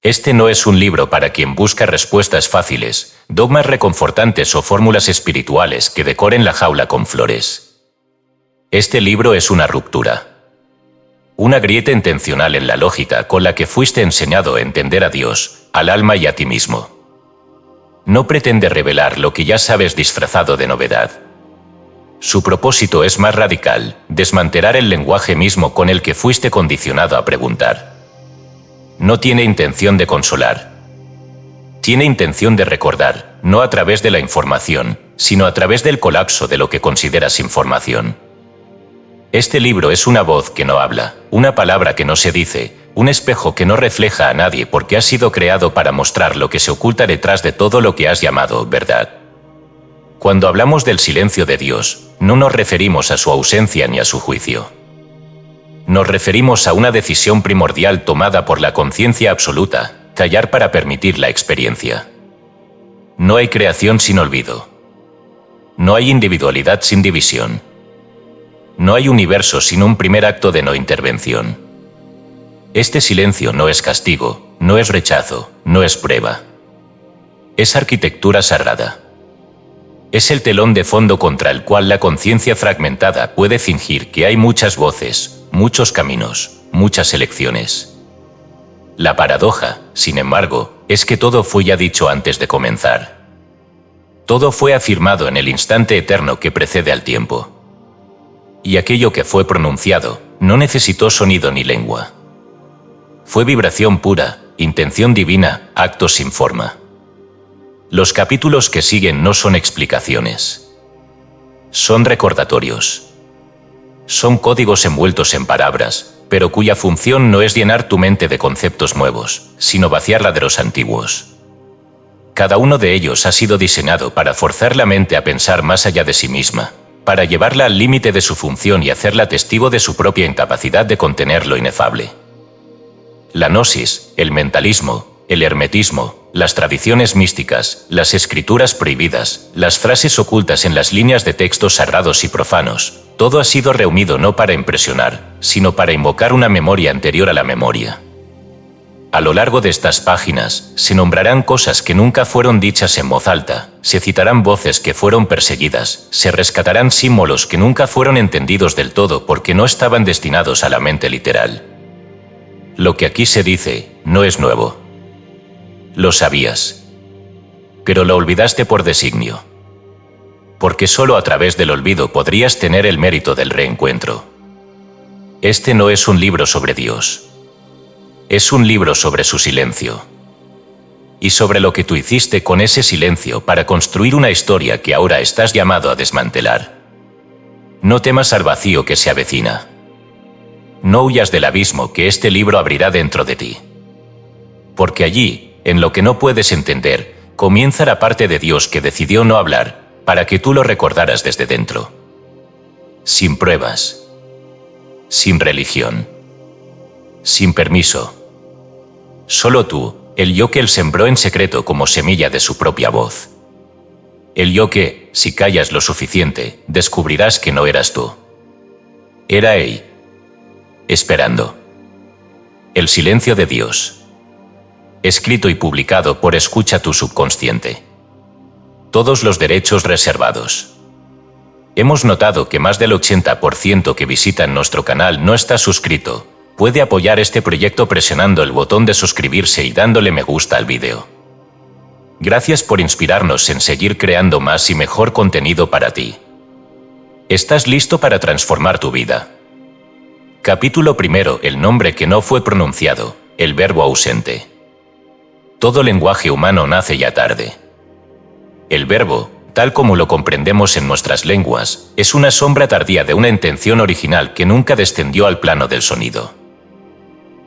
Este no es un libro para quien busca respuestas fáciles, dogmas reconfortantes o fórmulas espirituales que decoren la jaula con flores. Este libro es una ruptura. Una grieta intencional en la lógica con la que fuiste enseñado a entender a Dios, al alma y a ti mismo. No pretende revelar lo que ya sabes disfrazado de novedad. Su propósito es más radical, desmantelar el lenguaje mismo con el que fuiste condicionado a preguntar. No tiene intención de consolar. Tiene intención de recordar, no a través de la información, sino a través del colapso de lo que consideras información. Este libro es una voz que no habla, una palabra que no se dice, un espejo que no refleja a nadie porque ha sido creado para mostrar lo que se oculta detrás de todo lo que has llamado verdad. Cuando hablamos del silencio de Dios, no nos referimos a su ausencia ni a su juicio. Nos referimos a una decisión primordial tomada por la conciencia absoluta, callar para permitir la experiencia. No hay creación sin olvido. No hay individualidad sin división. No hay universo sin un primer acto de no intervención. Este silencio no es castigo, no es rechazo, no es prueba. Es arquitectura sagrada. Es el telón de fondo contra el cual la conciencia fragmentada puede fingir que hay muchas voces, muchos caminos, muchas elecciones. La paradoja, sin embargo, es que todo fue ya dicho antes de comenzar. Todo fue afirmado en el instante eterno que precede al tiempo. Y aquello que fue pronunciado no necesitó sonido ni lengua. Fue vibración pura, intención divina, acto sin forma. Los capítulos que siguen no son explicaciones. Son recordatorios. Son códigos envueltos en palabras, pero cuya función no es llenar tu mente de conceptos nuevos, sino vaciarla de los antiguos. Cada uno de ellos ha sido diseñado para forzar la mente a pensar más allá de sí misma, para llevarla al límite de su función y hacerla testigo de su propia incapacidad de contener lo inefable. La gnosis, el mentalismo, el hermetismo, las tradiciones místicas, las escrituras prohibidas, las frases ocultas en las líneas de textos sagrados y profanos, todo ha sido reunido no para impresionar, sino para invocar una memoria anterior a la memoria. A lo largo de estas páginas, se nombrarán cosas que nunca fueron dichas en voz alta, se citarán voces que fueron perseguidas, se rescatarán símbolos que nunca fueron entendidos del todo porque no estaban destinados a la mente literal. Lo que aquí se dice, no es nuevo. Lo sabías. Pero lo olvidaste por designio. Porque solo a través del olvido podrías tener el mérito del reencuentro. Este no es un libro sobre Dios. Es un libro sobre su silencio. Y sobre lo que tú hiciste con ese silencio para construir una historia que ahora estás llamado a desmantelar. No temas al vacío que se avecina. No huyas del abismo que este libro abrirá dentro de ti. Porque allí, en lo que no puedes entender, comienza la parte de Dios que decidió no hablar, para que tú lo recordaras desde dentro. Sin pruebas. Sin religión. Sin permiso. Solo tú, el yo que él sembró en secreto como semilla de su propia voz. El yo que, si callas lo suficiente, descubrirás que no eras tú. Era él. Esperando. El silencio de Dios. Escrito y publicado por Escucha tu subconsciente. Todos los derechos reservados. Hemos notado que más del 80% que visitan nuestro canal no está suscrito. Puede apoyar este proyecto presionando el botón de suscribirse y dándole me gusta al vídeo. Gracias por inspirarnos en seguir creando más y mejor contenido para ti. ¿Estás listo para transformar tu vida? Capítulo primero. El nombre que no fue pronunciado, el verbo ausente. Todo lenguaje humano nace ya tarde. El verbo, tal como lo comprendemos en nuestras lenguas, es una sombra tardía de una intención original que nunca descendió al plano del sonido.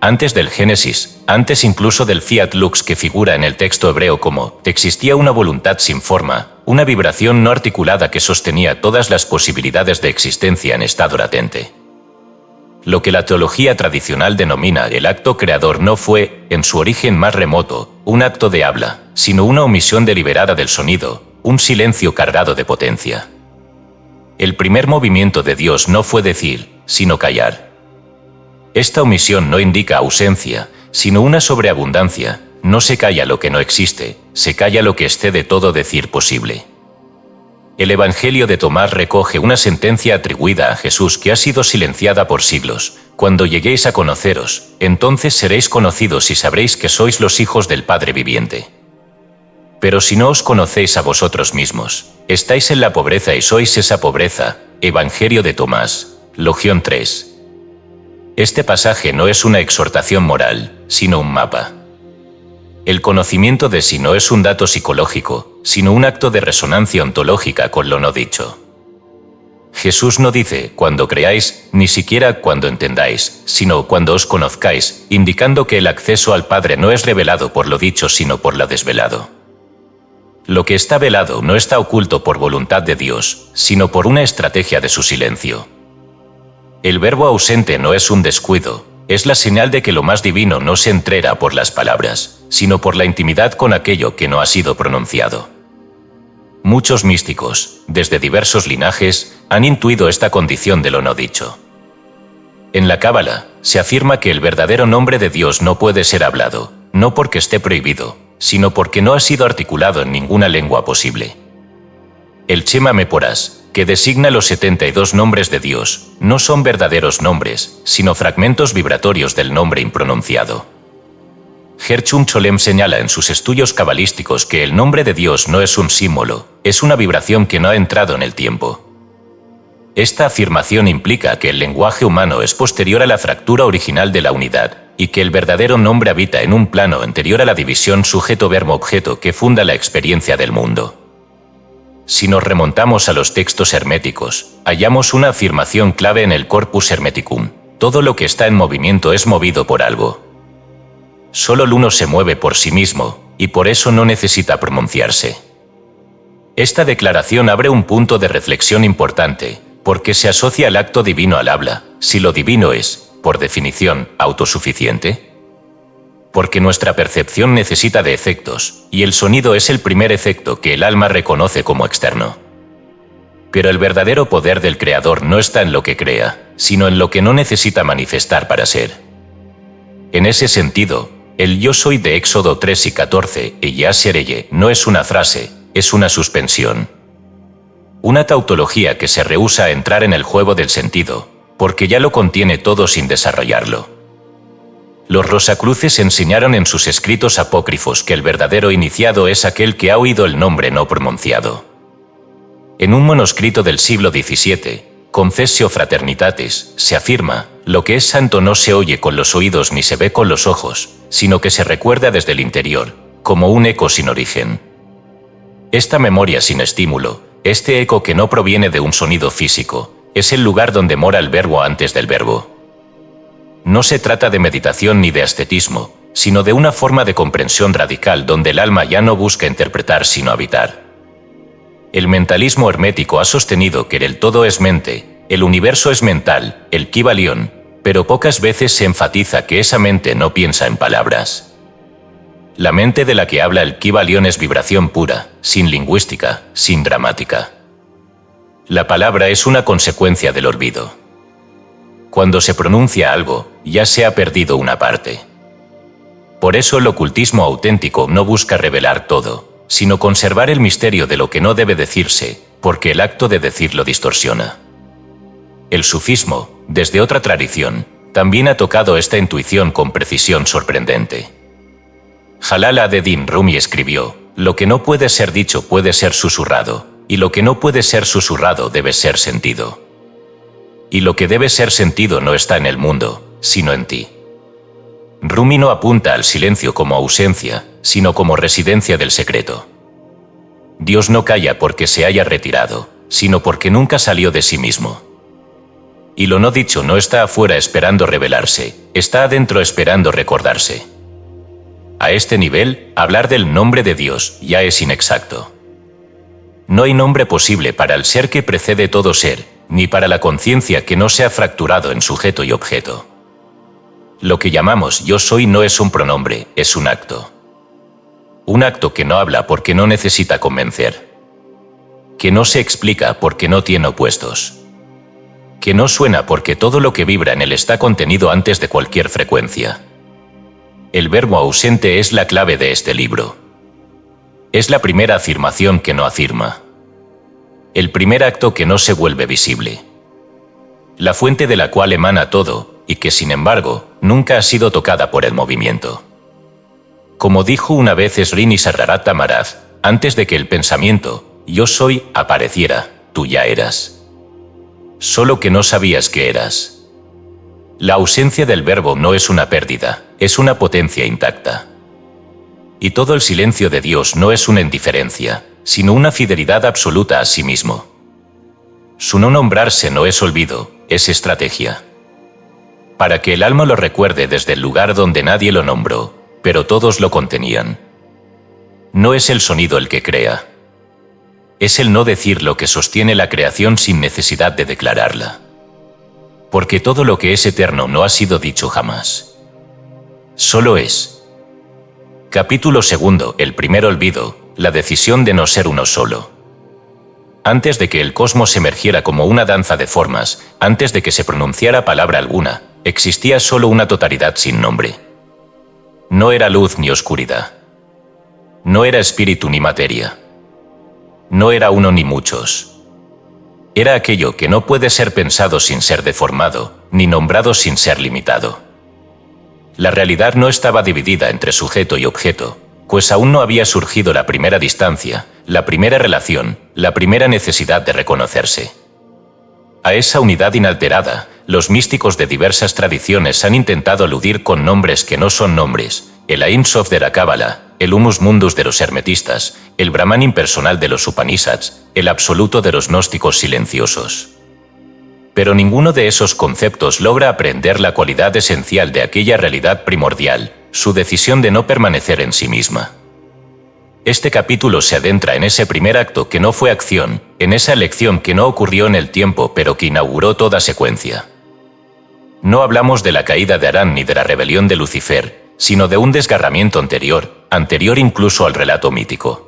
Antes del Génesis, antes incluso del Fiat Lux que figura en el texto hebreo como, existía una voluntad sin forma, una vibración no articulada que sostenía todas las posibilidades de existencia en estado latente. Lo que la teología tradicional denomina el acto creador no fue, en su origen más remoto, un acto de habla, sino una omisión deliberada del sonido, un silencio cargado de potencia. El primer movimiento de Dios no fue decir, sino callar. Esta omisión no indica ausencia, sino una sobreabundancia, No se calla lo que no existe, se calla lo que esté de todo decir posible. El Evangelio de Tomás recoge una sentencia atribuida a Jesús que ha sido silenciada por siglos. Cuando lleguéis a conoceros, entonces seréis conocidos y sabréis que sois los hijos del Padre viviente. Pero si no os conocéis a vosotros mismos, estáis en la pobreza y sois esa pobreza. Evangelio de Tomás, Logión 3. Este pasaje no es una exhortación moral, sino un mapa. El conocimiento de sí no es un dato psicológico, sino un acto de resonancia ontológica con lo no dicho. Jesús no dice cuando creáis, ni siquiera cuando entendáis, sino cuando os conozcáis, indicando que el acceso al Padre no es revelado por lo dicho sino por lo desvelado. Lo que está velado no está oculto por voluntad de Dios, sino por una estrategia de su silencio. El verbo ausente no es un descuido, es la señal de que lo más divino no se entrega por las palabras, sino por la intimidad con aquello que no ha sido pronunciado. Muchos místicos, desde diversos linajes, han intuido esta condición de lo no dicho. En la Cábala, se afirma que el verdadero nombre de Dios no puede ser hablado, no porque esté prohibido, sino porque no ha sido articulado en ninguna lengua posible. El Shema Meporas, que designa los 72 nombres de Dios, no son verdaderos nombres, sino fragmentos vibratorios del nombre impronunciado. Gershom Scholem señala en sus estudios cabalísticos que el nombre de Dios no es un símbolo, es una vibración que no ha entrado en el tiempo. Esta afirmación implica que el lenguaje humano es posterior a la fractura original de la unidad, y que el verdadero nombre habita en un plano anterior a la división sujeto-verbo-objeto que funda la experiencia del mundo. Si nos remontamos a los textos herméticos, hallamos una afirmación clave en el Corpus Hermeticum: todo lo que está en movimiento es movido por algo. Solo el uno se mueve por sí mismo, y por eso no necesita pronunciarse. Esta declaración abre un punto de reflexión importante, porque se asocia el acto divino al habla, si lo divino es, por definición, autosuficiente. Porque nuestra percepción necesita de efectos, y el sonido es el primer efecto que el alma reconoce como externo. Pero el verdadero poder del Creador no está en lo que crea, sino en lo que no necesita manifestar para ser. En ese sentido, el yo soy de Éxodo 3 y 14, ella sereye, no es una frase, es una suspensión. Una tautología que se rehúsa a entrar en el juego del sentido, porque ya lo contiene todo sin desarrollarlo. Los Rosacruces enseñaron en sus escritos apócrifos que el verdadero iniciado es aquel que ha oído el nombre no pronunciado. En un manuscrito del siglo XVII, Confessio Fraternitatis, se afirma: lo que es santo no se oye con los oídos ni se ve con los ojos, sino que se recuerda desde el interior, como un eco sin origen. Esta memoria sin estímulo, este eco que no proviene de un sonido físico, es el lugar donde mora el verbo antes del verbo. No se trata de meditación ni de ascetismo, sino de una forma de comprensión radical donde el alma ya no busca interpretar sino habitar. El mentalismo hermético ha sostenido que el todo es mente, el universo es mental, el Kybalión, pero pocas veces se enfatiza que esa mente no piensa en palabras. La mente de la que habla el Kybalión es vibración pura, sin lingüística, sin gramática. La palabra es una consecuencia del olvido. Cuando se pronuncia algo, ya se ha perdido una parte. Por eso el ocultismo auténtico no busca revelar todo, sino conservar el misterio de lo que no debe decirse, porque el acto de decirlo distorsiona. El sufismo, desde otra tradición, también ha tocado esta intuición con precisión sorprendente. Jalal ad-Din Rumi escribió: lo que no puede ser dicho puede ser susurrado, y lo que no puede ser susurrado debe ser sentido. Y lo que debe ser sentido no está en el mundo, sino en ti. Rumi no apunta al silencio como ausencia, sino como residencia del secreto. Dios no calla porque se haya retirado, sino porque nunca salió de sí mismo. Y lo no dicho no está afuera esperando revelarse, está adentro esperando recordarse. A este nivel, hablar del nombre de Dios ya es inexacto. No hay nombre posible para el ser que precede todo ser, ni para la conciencia que no se ha fracturado en sujeto y objeto. Lo que llamamos yo soy no es un pronombre, es un acto. Un acto que no habla porque no necesita convencer. Que no se explica porque no tiene opuestos. Que no suena porque todo lo que vibra en él está contenido antes de cualquier frecuencia. El verbo ausente es la clave de este libro. Es la primera afirmación que no afirma. El primer acto que no se vuelve visible. La fuente de la cual emana todo, y que sin embargo, nunca ha sido tocada por el movimiento. Como dijo una vez Sri Nisargadatta Maharaj, antes de que el pensamiento, yo soy, apareciera, tú ya eras. Solo que no sabías que eras. La ausencia del verbo no es una pérdida, es una potencia intacta. Y todo el silencio de Dios no es una indiferencia, sino una fidelidad absoluta a sí mismo. Su no nombrarse no es olvido, es estrategia. Para que el alma lo recuerde desde el lugar donde nadie lo nombró, pero todos lo contenían. No es el sonido el que crea. Es el no decir lo que sostiene la creación sin necesidad de declararla. Porque todo lo que es eterno no ha sido dicho jamás. Solo es. Capítulo 2. El primer olvido, la decisión de no ser uno solo. Antes de que el cosmos emergiera como una danza de formas, antes de que se pronunciara palabra alguna, existía solo una totalidad sin nombre. No era luz ni oscuridad. No era espíritu ni materia. No era uno ni muchos. Era aquello que no puede ser pensado sin ser deformado, ni nombrado sin ser limitado. La realidad no estaba dividida entre sujeto y objeto, pues aún no había surgido la primera distancia, la primera relación, la primera necesidad de reconocerse. A esa unidad inalterada, los místicos de diversas tradiciones han intentado aludir con nombres que no son nombres: el Ein Sof de la Cábala, el Humus Mundus de los hermetistas, el Brahman impersonal de los Upanishads, el absoluto de los gnósticos silenciosos. Pero ninguno de esos conceptos logra aprehender la cualidad esencial de aquella realidad primordial, su decisión de no permanecer en sí misma. Este capítulo se adentra en ese primer acto que no fue acción, en esa elección que no ocurrió en el tiempo pero que inauguró toda secuencia. No hablamos de la caída de Adán ni de la rebelión de Lucifer, sino de un desgarramiento anterior incluso al relato mítico.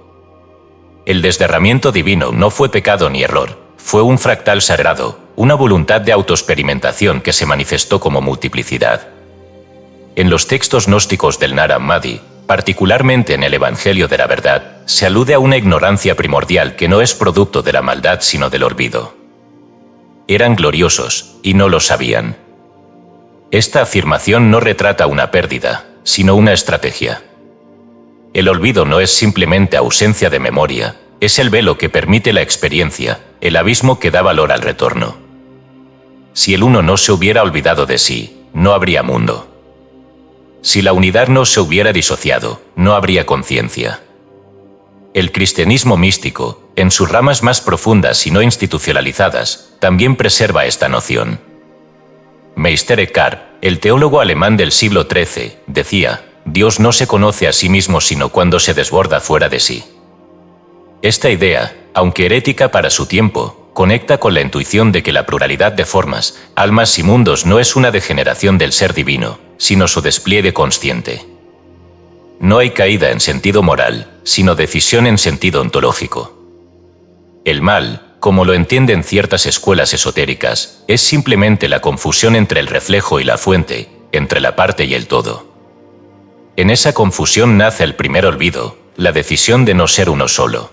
El desgarramiento divino no fue pecado ni error, fue un fractal sagrado, una voluntad de autoexperimentación que se manifestó como multiplicidad. En los textos gnósticos del Nag Hammadi, particularmente en el Evangelio de la Verdad, se alude a una ignorancia primordial que no es producto de la maldad sino del olvido. Eran gloriosos, y no lo sabían. Esta afirmación no retrata una pérdida, sino una estrategia. El olvido no es simplemente ausencia de memoria, es el velo que permite la experiencia, el abismo que da valor al retorno. Si el uno no se hubiera olvidado de sí, no habría mundo. Si la unidad no se hubiera disociado, no habría conciencia. El cristianismo místico, en sus ramas más profundas y no institucionalizadas, también preserva esta noción. Meister Eckhart, el teólogo alemán del siglo XIII, decía: Dios no se conoce a sí mismo sino cuando se desborda fuera de sí. Esta idea, aunque herética para su tiempo, conecta con la intuición de que la pluralidad de formas, almas y mundos no es una degeneración del ser divino, sino su despliegue consciente. No hay caída en sentido moral, sino decisión en sentido ontológico. El mal, como lo entienden ciertas escuelas esotéricas, es simplemente la confusión entre el reflejo y la fuente, entre la parte y el todo. En esa confusión nace el primer olvido, la decisión de no ser uno solo.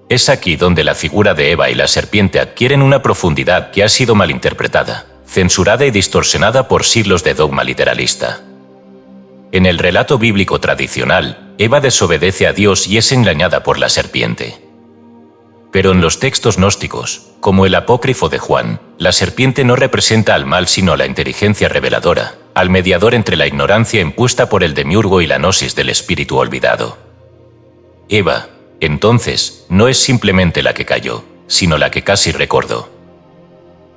Es aquí donde la figura de Eva y la serpiente adquieren una profundidad que ha sido malinterpretada, censurada y distorsionada por siglos de dogma literalista. En el relato bíblico tradicional, Eva desobedece a Dios y es engañada por la serpiente. Pero en los textos gnósticos, como el apócrifo de Juan, la serpiente no representa al mal sino a la inteligencia reveladora, al mediador entre la ignorancia impuesta por el demiurgo y la gnosis del espíritu olvidado. Eva, entonces, no es simplemente la que cayó, sino la que casi recordó.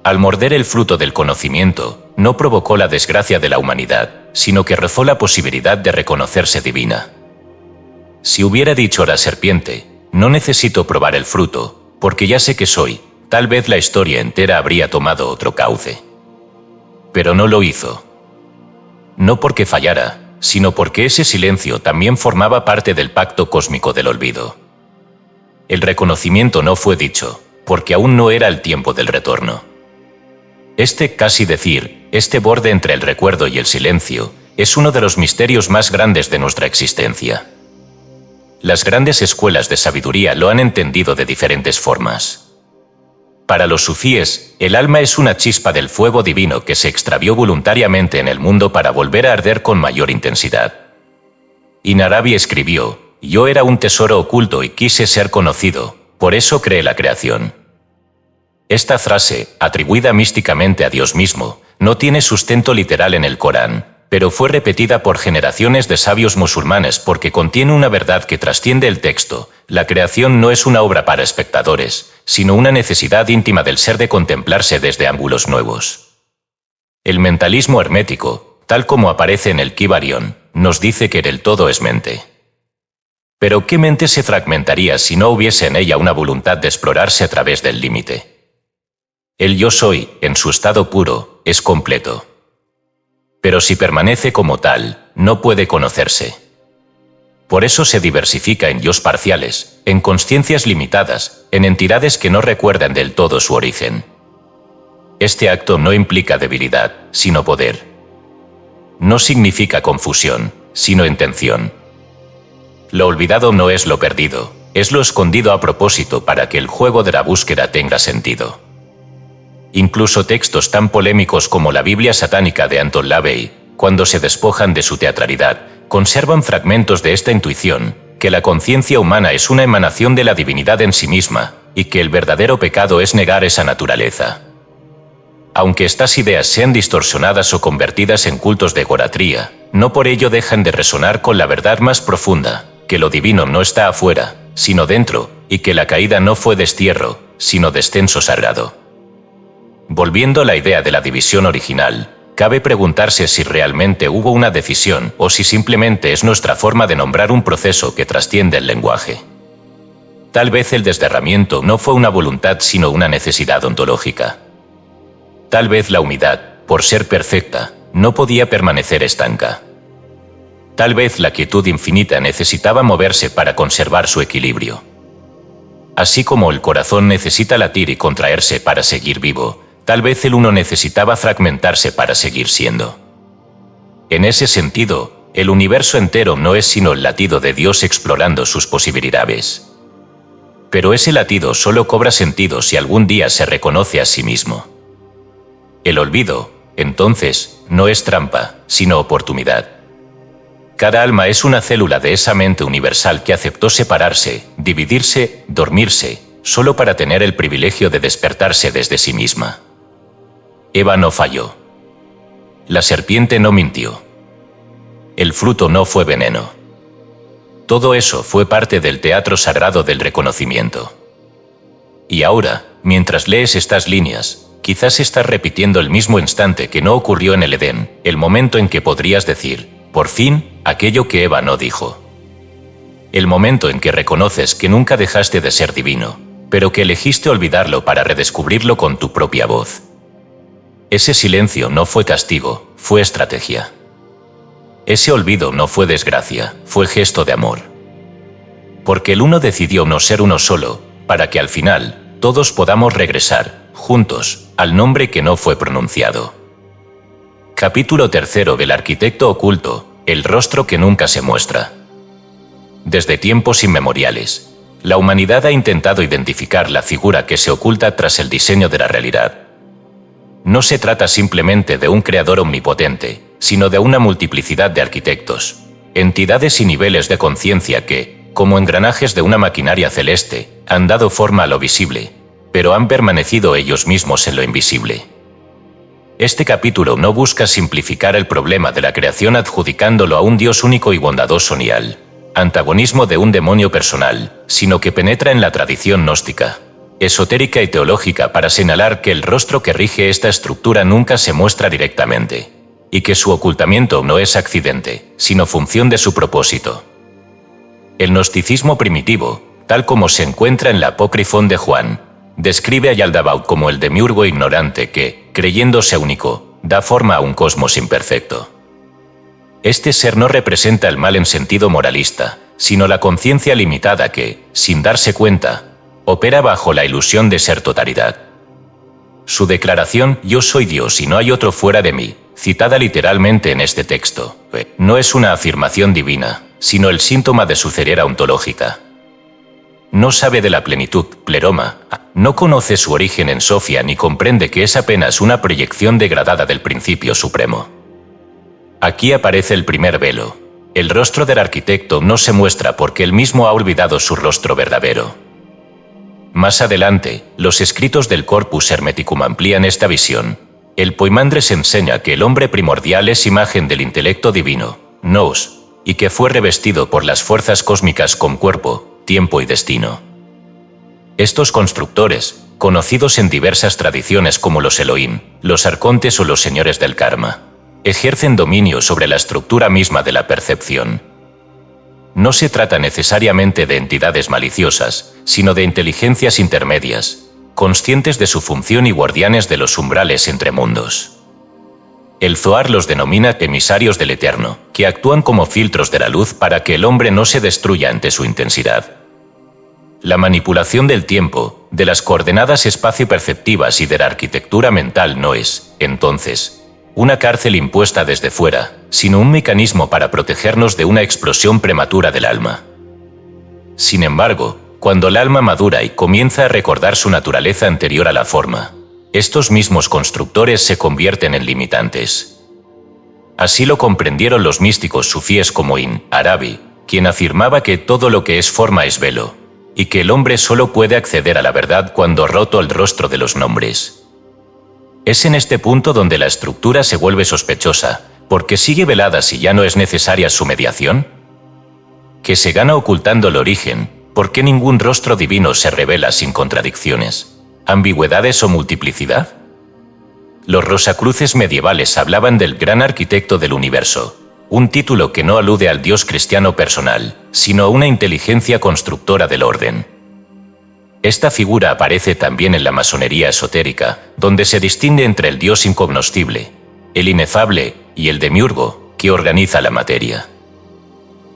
Al morder el fruto del conocimiento, no provocó la desgracia de la humanidad, sino que rozó la posibilidad de reconocerse divina. Si hubiera dicho la serpiente: no necesito probar el fruto, porque ya sé que soy, tal vez la historia entera habría tomado otro cauce. Pero no lo hizo. No porque fallara, sino porque ese silencio también formaba parte del pacto cósmico del olvido. El reconocimiento no fue dicho, porque aún no era el tiempo del retorno. Este borde entre el recuerdo y el silencio, es uno de los misterios más grandes de nuestra existencia. Las grandes escuelas de sabiduría lo han entendido de diferentes formas. Para los sufíes, el alma es una chispa del fuego divino que se extravió voluntariamente en el mundo para volver a arder con mayor intensidad. Ibn Arabi escribió: «Yo era un tesoro oculto y quise ser conocido, por eso creé la creación». Esta frase, atribuida místicamente a Dios mismo, no tiene sustento literal en el Corán, pero fue repetida por generaciones de sabios musulmanes porque contiene una verdad que trasciende el texto. La creación no es una obra para espectadores, sino una necesidad íntima del ser de contemplarse desde ángulos nuevos. El mentalismo hermético, tal como aparece en el Kibarión, nos dice que el todo es mente. Pero ¿qué mente se fragmentaría si no hubiese en ella una voluntad de explorarse a través del límite? El yo soy, en su estado puro, es completo. Pero si permanece como tal, no puede conocerse. Por eso se diversifica en yos parciales, en consciencias limitadas, en entidades que no recuerdan del todo su origen. Este acto no implica debilidad, sino poder. No significa confusión, sino intención. Lo olvidado no es lo perdido, es lo escondido a propósito para que el juego de la búsqueda tenga sentido. Incluso textos tan polémicos como la Biblia satánica de Anton LaVey, cuando se despojan de su teatralidad, conservan fragmentos de esta intuición, que la conciencia humana es una emanación de la divinidad en sí misma, y que el verdadero pecado es negar esa naturaleza. Aunque estas ideas sean distorsionadas o convertidas en cultos de egolatría, no por ello dejan de resonar con la verdad más profunda, que lo divino no está afuera, sino dentro, y que la caída no fue destierro, sino descenso sagrado. Volviendo a la idea de la división original, cabe preguntarse si realmente hubo una decisión o si simplemente es nuestra forma de nombrar un proceso que trasciende el lenguaje. Tal vez el desderramiento no fue una voluntad sino una necesidad ontológica. Tal vez la unidad, por ser perfecta, no podía permanecer estanca. Tal vez la quietud infinita necesitaba moverse para conservar su equilibrio. Así como el corazón necesita latir y contraerse para seguir vivo, tal vez el uno necesitaba fragmentarse para seguir siendo. En ese sentido, el universo entero no es sino el latido de Dios explorando sus posibilidades. Pero ese latido solo cobra sentido si algún día se reconoce a sí mismo. El olvido, entonces, no es trampa, sino oportunidad. Cada alma es una célula de esa mente universal que aceptó separarse, dividirse, dormirse, solo para tener el privilegio de despertarse desde sí misma. Eva no falló. La serpiente no mintió. El fruto no fue veneno. Todo eso fue parte del teatro sagrado del reconocimiento. Y ahora, mientras lees estas líneas, quizás estás repitiendo el mismo instante que no ocurrió en el Edén, el momento en que podrías decir, por fin, aquello que Eva no dijo. El momento en que reconoces que nunca dejaste de ser divino, pero que elegiste olvidarlo para redescubrirlo con tu propia voz. Ese silencio no fue castigo, fue estrategia. Ese olvido no fue desgracia, fue gesto de amor. Porque el uno decidió no ser uno solo, para que al final, todos podamos regresar, juntos, al nombre que no fue pronunciado. Capítulo 3 del arquitecto oculto, el rostro que nunca se muestra. Desde tiempos inmemoriales, la humanidad ha intentado identificar la figura que se oculta tras el diseño de la realidad. No se trata simplemente de un creador omnipotente, sino de una multiplicidad de arquitectos, entidades y niveles de conciencia que, como engranajes de una maquinaria celeste, han dado forma a lo visible, pero han permanecido ellos mismos en lo invisible. Este capítulo no busca simplificar el problema de la creación adjudicándolo a un Dios único y bondadoso Nial, antagonismo de un demonio personal, sino que penetra en la tradición gnóstica, esotérica y teológica para señalar que el rostro que rige esta estructura nunca se muestra directamente, y que su ocultamiento no es accidente, sino función de su propósito. El gnosticismo primitivo, tal como se encuentra en la Apócrifon de Juan, describe a Yaldabaoth como el demiurgo ignorante que, creyéndose único, da forma a un cosmos imperfecto. Este ser no representa el mal en sentido moralista, sino la conciencia limitada que, sin darse cuenta, opera bajo la ilusión de ser totalidad. Su declaración «Yo soy Dios y no hay otro fuera de mí», citada literalmente en este texto, no es una afirmación divina, sino el síntoma de su ceguera ontológica. No sabe de la plenitud, pleroma, no conoce su origen en Sofía ni comprende que es apenas una proyección degradada del principio supremo. Aquí aparece el primer velo. El rostro del arquitecto no se muestra porque él mismo ha olvidado su rostro verdadero. Más adelante, los escritos del Corpus Hermeticum amplían esta visión. El Poimandres enseña que el hombre primordial es imagen del intelecto divino, nous, y que fue revestido por las fuerzas cósmicas con cuerpo, tiempo y destino. Estos constructores, conocidos en diversas tradiciones como los Elohim, los arcontes o los señores del karma, ejercen dominio sobre la estructura misma de la percepción. No se trata necesariamente de entidades maliciosas, sino de inteligencias intermedias, conscientes de su función y guardianes de los umbrales entre mundos. El Zohar los denomina emisarios del Eterno, que actúan como filtros de la luz para que el hombre no se destruya ante su intensidad. La manipulación del tiempo, de las coordenadas espacio-perceptivas y de la arquitectura mental no es, entonces, una cárcel impuesta desde fuera, sino un mecanismo para protegernos de una explosión prematura del alma. Sin embargo, cuando el alma madura y comienza a recordar su naturaleza anterior a la forma, estos mismos constructores se convierten en limitantes. Así lo comprendieron los místicos sufíes como Ibn Arabi, quien afirmaba que todo lo que es forma es velo, y que el hombre solo puede acceder a la verdad cuando roto el rostro de los nombres. Es en este punto donde la estructura se vuelve sospechosa, porque sigue velada si ya no es necesaria su mediación. Que se gana ocultando el origen, porque ningún rostro divino se revela sin contradicciones, ambigüedades o multiplicidad. Los rosacruces medievales hablaban del gran arquitecto del universo, un título que no alude al Dios cristiano personal, sino a una inteligencia constructora del orden. Esta figura aparece también en la masonería esotérica, donde se distingue entre el Dios incognoscible, el inefable y el demiurgo, que organiza la materia.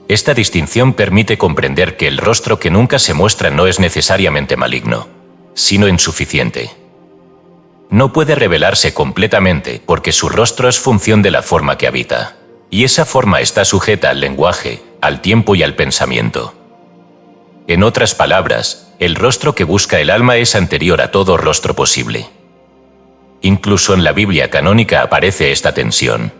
Esta distinción permite comprender que el rostro que nunca se muestra no es necesariamente maligno, sino insuficiente. No puede revelarse completamente porque su rostro es función de la forma que habita, y esa forma está sujeta al lenguaje, al tiempo y al pensamiento. En otras palabras, el rostro que busca el alma es anterior a todo rostro posible. Incluso en la Biblia canónica aparece esta tensión.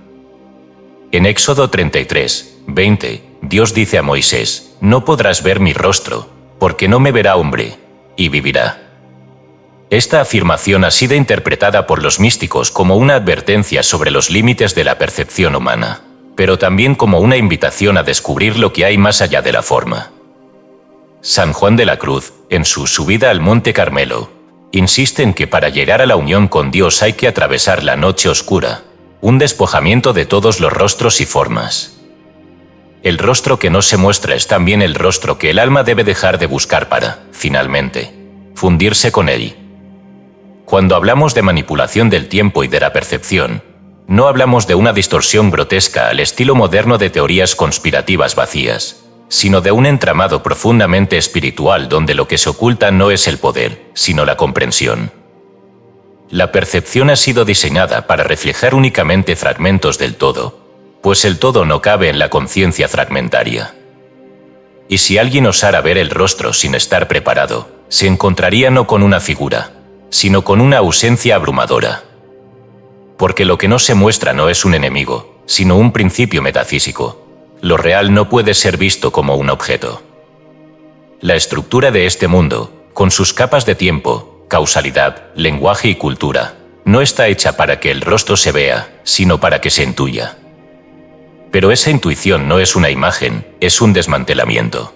En Éxodo 33, 20, Dios dice a Moisés: «No podrás ver mi rostro, porque no me verá hombre, y vivirá». Esta afirmación ha sido interpretada por los místicos como una advertencia sobre los límites de la percepción humana, pero también como una invitación a descubrir lo que hay más allá de la forma. San Juan de la Cruz, en su Subida al Monte Carmelo, insiste en que para llegar a la unión con Dios hay que atravesar la noche oscura, un despojamiento de todos los rostros y formas. El rostro que no se muestra es también el rostro que el alma debe dejar de buscar para, finalmente, fundirse con él. Cuando hablamos de manipulación del tiempo y de la percepción, no hablamos de una distorsión grotesca al estilo moderno de teorías conspirativas vacías, sino de un entramado profundamente espiritual donde lo que se oculta no es el poder, sino la comprensión. La percepción ha sido diseñada para reflejar únicamente fragmentos del todo, pues el todo no cabe en la conciencia fragmentaria. Y si alguien osara ver el rostro sin estar preparado, se encontraría no con una figura, sino con una ausencia abrumadora. Porque lo que no se muestra no es un enemigo, sino un principio metafísico. Lo real no puede ser visto como un objeto. La estructura de este mundo, con sus capas de tiempo, causalidad, lenguaje y cultura, no está hecha para que el rostro se vea, sino para que se intuya. Pero esa intuición no es una imagen, es un desmantelamiento.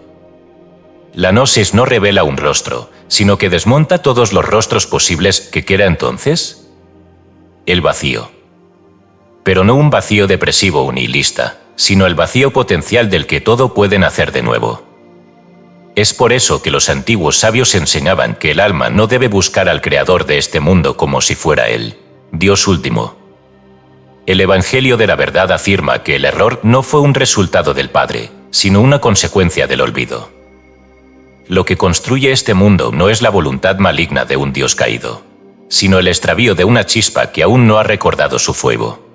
La gnosis no revela un rostro, sino que desmonta todos los rostros posibles. ¿Qué queda entonces? El vacío. Pero no un vacío depresivo o nihilista, sino el vacío potencial del que todo puede nacer de nuevo. Es por eso que los antiguos sabios enseñaban que el alma no debe buscar al creador de este mundo como si fuera él, Dios último. El Evangelio de la Verdad afirma que el error no fue un resultado del Padre, sino una consecuencia del olvido. Lo que construye este mundo no es la voluntad maligna de un Dios caído, sino el extravío de una chispa que aún no ha recordado su fuego.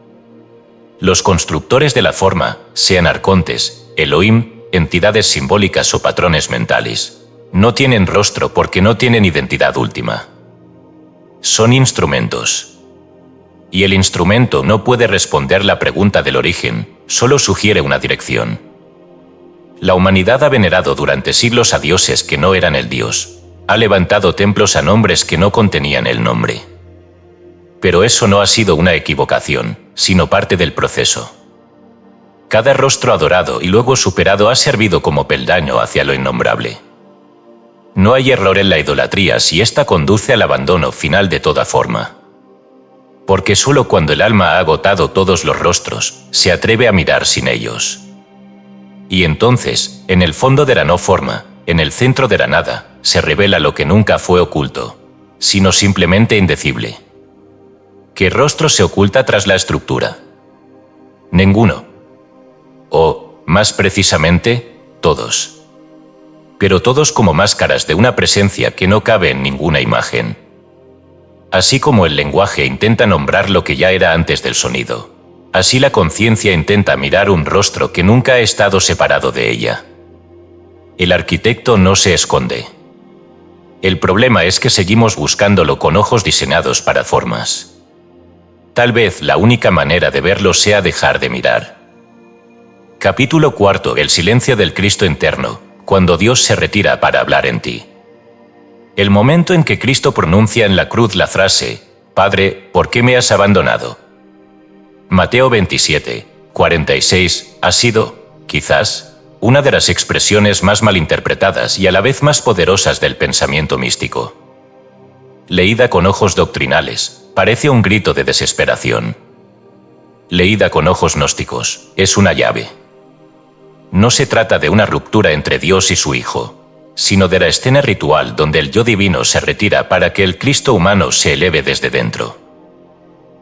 Los constructores de la forma, sean arcontes, Elohim, entidades simbólicas o patrones mentales, no tienen rostro porque no tienen identidad última. Son instrumentos. Y el instrumento no puede responder la pregunta del origen, solo sugiere una dirección. La humanidad ha venerado durante siglos a dioses que no eran el Dios. Ha levantado templos a nombres que no contenían el nombre. Pero eso no ha sido una equivocación, sino parte del proceso. Cada rostro adorado y luego superado ha servido como peldaño hacia lo innombrable. No hay error en la idolatría si ésta conduce al abandono final de toda forma. Porque solo cuando el alma ha agotado todos los rostros, se atreve a mirar sin ellos. Y entonces, en el fondo de la no forma, en el centro de la nada, se revela lo que nunca fue oculto, sino simplemente indecible. ¿Qué rostro se oculta tras la estructura? Ninguno. O, más precisamente, todos. Pero todos como máscaras de una presencia que no cabe en ninguna imagen. Así como el lenguaje intenta nombrar lo que ya era antes del sonido, así la conciencia intenta mirar un rostro que nunca ha estado separado de ella. El arquitecto no se esconde. El problema es que seguimos buscándolo con ojos diseñados para formas. Tal vez la única manera de verlo sea dejar de mirar. Capítulo 4. El silencio del Cristo interno, cuando Dios se retira para hablar en ti. El momento en que Cristo pronuncia en la cruz la frase, «Padre, ¿por qué me has abandonado?». Mateo 27, 46, ha sido, quizás, una de las expresiones más malinterpretadas y a la vez más poderosas del pensamiento místico. Leída con ojos doctrinales, parece un grito de desesperación. Leída con ojos gnósticos, es una llave. No se trata de una ruptura entre Dios y su Hijo, sino de la escena ritual donde el yo divino se retira para que el Cristo humano se eleve desde dentro.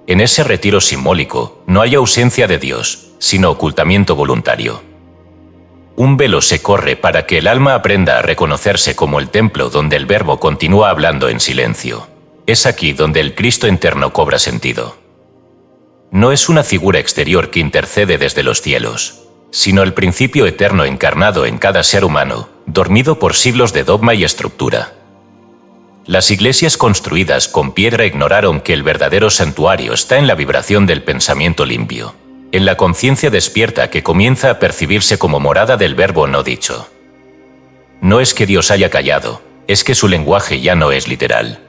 En ese retiro simbólico no hay ausencia de Dios, sino ocultamiento voluntario. Un velo se corre para que el alma aprenda a reconocerse como el templo donde el Verbo continúa hablando en silencio. Es aquí donde el Cristo interno cobra sentido. No es una figura exterior que intercede desde los cielos, sino el principio eterno encarnado en cada ser humano, dormido por siglos de dogma y estructura. Las iglesias construidas con piedra ignoraron que el verdadero santuario está en la vibración del pensamiento limpio, en la conciencia despierta que comienza a percibirse como morada del Verbo no dicho. No es que Dios haya callado, es que su lenguaje ya no es literal.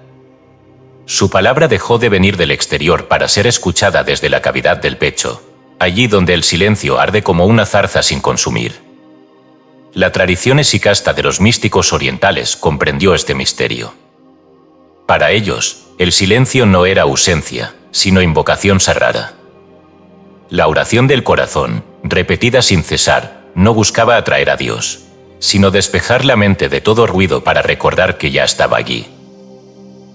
Su palabra dejó de venir del exterior para ser escuchada desde la cavidad del pecho, allí donde el silencio arde como una zarza sin consumir. La tradición esicasta de los místicos orientales comprendió este misterio. Para ellos, el silencio no era ausencia, sino invocación sagrada. La oración del corazón, repetida sin cesar, no buscaba atraer a Dios, sino despejar la mente de todo ruido para recordar que ya estaba allí.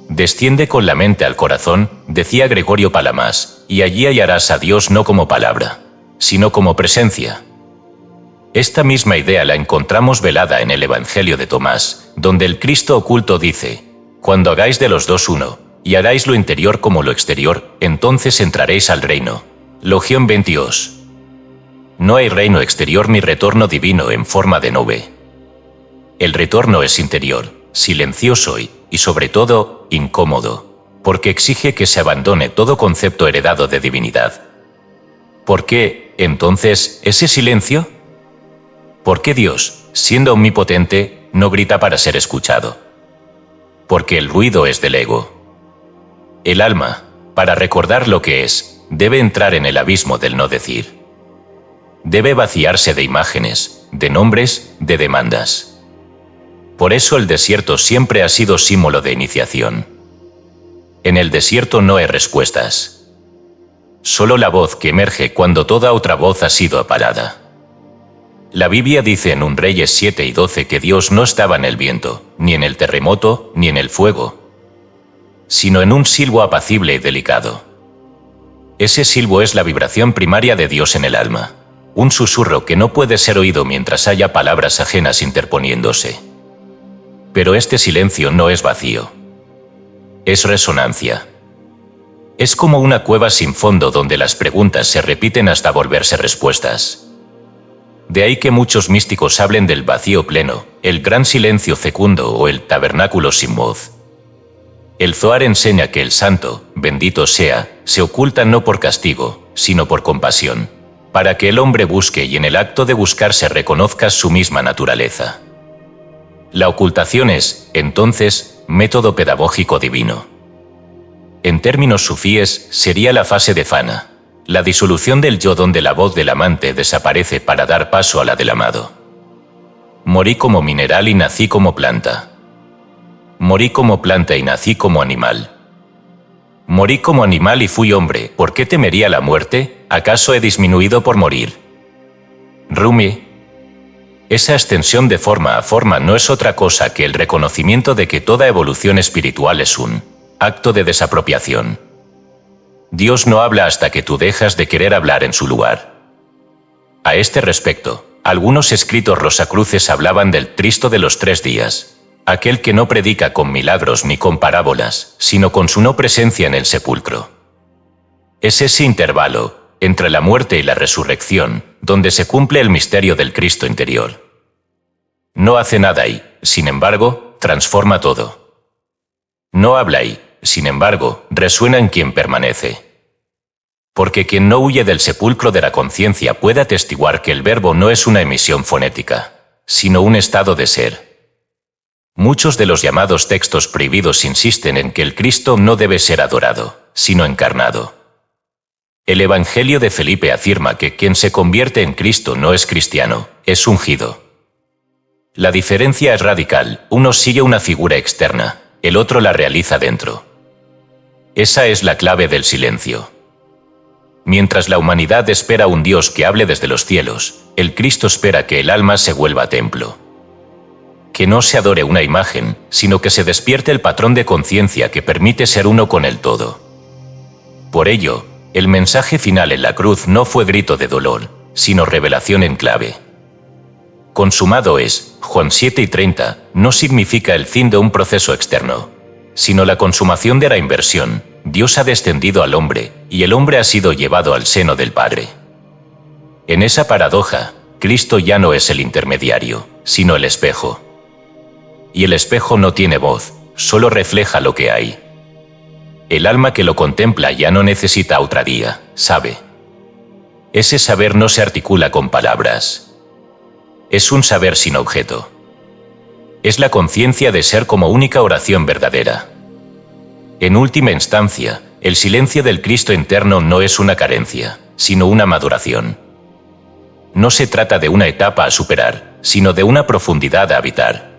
Desciende con la mente al corazón, decía Gregorio Palamas, y allí hallarás a Dios no como palabra, sino como presencia. Esta misma idea la encontramos velada en el Evangelio de Tomás, donde el Cristo oculto dice, «Cuando hagáis de los dos uno, y haráis lo interior como lo exterior, entonces entraréis al reino». Logión 22. No hay reino exterior ni retorno divino en forma de nube. El retorno es interior, silencioso y sobre todo, incómodo, porque exige que se abandone todo concepto heredado de divinidad. ¿Por qué, entonces, ese silencio? ¿Por qué Dios, siendo omnipotente, no grita para ser escuchado? Porque el ruido es del ego. El alma, para recordar lo que es, debe entrar en el abismo del no decir. Debe vaciarse de imágenes, de nombres, de demandas. Por eso el desierto siempre ha sido símbolo de iniciación. En el desierto no hay respuestas. Solo la voz que emerge cuando toda otra voz ha sido apagada. La Biblia dice en 1 Reyes 7 y 12 que Dios no estaba en el viento, ni en el terremoto, ni en el fuego, sino en un silbo apacible y delicado. Ese silbo es la vibración primaria de Dios en el alma, un susurro que no puede ser oído mientras haya palabras ajenas interponiéndose. Pero este silencio no es vacío. Es resonancia. Es como una cueva sin fondo donde las preguntas se repiten hasta volverse respuestas. De ahí que muchos místicos hablen del vacío pleno, el gran silencio fecundo o el tabernáculo sin voz. El Zohar enseña que el santo, bendito sea, se oculta no por castigo, sino por compasión, para que el hombre busque y en el acto de buscar se reconozca su misma naturaleza. La ocultación es, entonces, método pedagógico divino. En términos sufíes, sería la fase de fana, la disolución del yo donde la voz del amante desaparece para dar paso a la del amado. Morí como mineral y nací como planta. Morí como planta y nací como animal. Morí como animal y fui hombre, ¿por qué temería la muerte? ¿Acaso he disminuido por morir? Rumi. Esa extensión de forma a forma no es otra cosa que el reconocimiento de que toda evolución espiritual es un acto de desapropiación. Dios no habla hasta que tú dejas de querer hablar en su lugar. A este respecto, algunos escritos rosacruces hablaban del Cristo de los 3 días, aquel que no predica con milagros ni con parábolas, sino con su no presencia en el sepulcro. Es ese intervalo, entre la muerte y la resurrección, donde se cumple el misterio del Cristo interior. No hace nada y, sin embargo, transforma todo. No habla y, sin embargo, resuena en quien permanece. Porque quien no huye del sepulcro de la conciencia puede atestiguar que el verbo no es una emisión fonética, sino un estado de ser. Muchos de los llamados textos prohibidos insisten en que el Cristo no debe ser adorado, sino encarnado. El Evangelio de Felipe afirma que quien se convierte en Cristo no es cristiano, es ungido. La diferencia es radical, uno sigue una figura externa, el otro la realiza dentro. Esa es la clave del silencio. Mientras la humanidad espera un Dios que hable desde los cielos, el Cristo espera que el alma se vuelva templo. Que no se adore una imagen, sino que se despierte el patrón de conciencia que permite ser uno con el todo. Por ello, el mensaje final en la cruz no fue grito de dolor, sino revelación en clave. Consumado es, Juan 7:30, no significa el fin de un proceso externo, sino la consumación de la inversión. Dios ha descendido al hombre, y el hombre ha sido llevado al seno del Padre. En esa paradoja, Cristo ya no es el intermediario, sino el espejo. Y el espejo no tiene voz, solo refleja lo que hay. El alma que lo contempla ya no necesita otra guía, sabe. Ese saber no se articula con palabras. Es un saber sin objeto. Es la conciencia de ser como única oración verdadera. En última instancia, el silencio del Cristo interno no es una carencia, sino una maduración. No se trata de una etapa a superar, sino de una profundidad a habitar.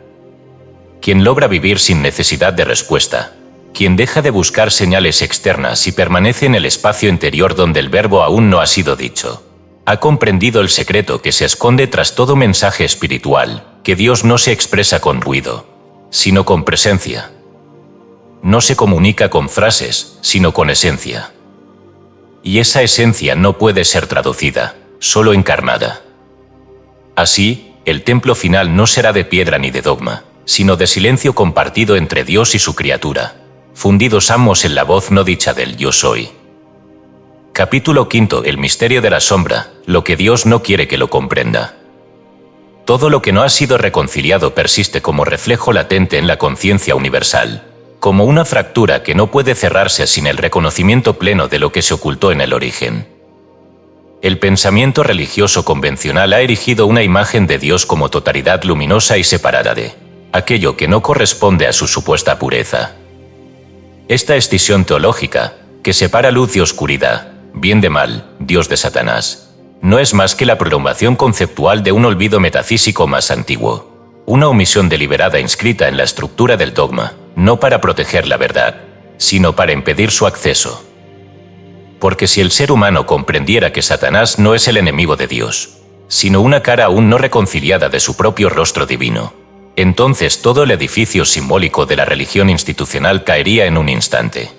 Quien logra vivir sin necesidad de respuesta, quien deja de buscar señales externas y permanece en el espacio interior donde el verbo aún no ha sido dicho, ha comprendido el secreto que se esconde tras todo mensaje espiritual, que Dios no se expresa con ruido, sino con presencia. No se comunica con frases, sino con esencia. Y esa esencia no puede ser traducida, solo encarnada. Así, el templo final no será de piedra ni de dogma, sino de silencio compartido entre Dios y su criatura, fundidos ambos en la voz no dicha del Yo Soy. Capítulo 5. El misterio de la sombra, lo que Dios no quiere que lo comprenda. Todo lo que no ha sido reconciliado persiste como reflejo latente en la conciencia universal, como una fractura que no puede cerrarse sin el reconocimiento pleno de lo que se ocultó en el origen. El pensamiento religioso convencional ha erigido una imagen de Dios como totalidad luminosa y separada de aquello que no corresponde a su supuesta pureza. Esta escisión teológica, que separa luz y oscuridad, bien de mal, Dios de Satanás, no es más que la prolongación conceptual de un olvido metafísico más antiguo, una omisión deliberada inscrita en la estructura del dogma, no para proteger la verdad, sino para impedir su acceso. Porque si el ser humano comprendiera que Satanás no es el enemigo de Dios, sino una cara aún no reconciliada de su propio rostro divino, entonces todo el edificio simbólico de la religión institucional caería en un instante.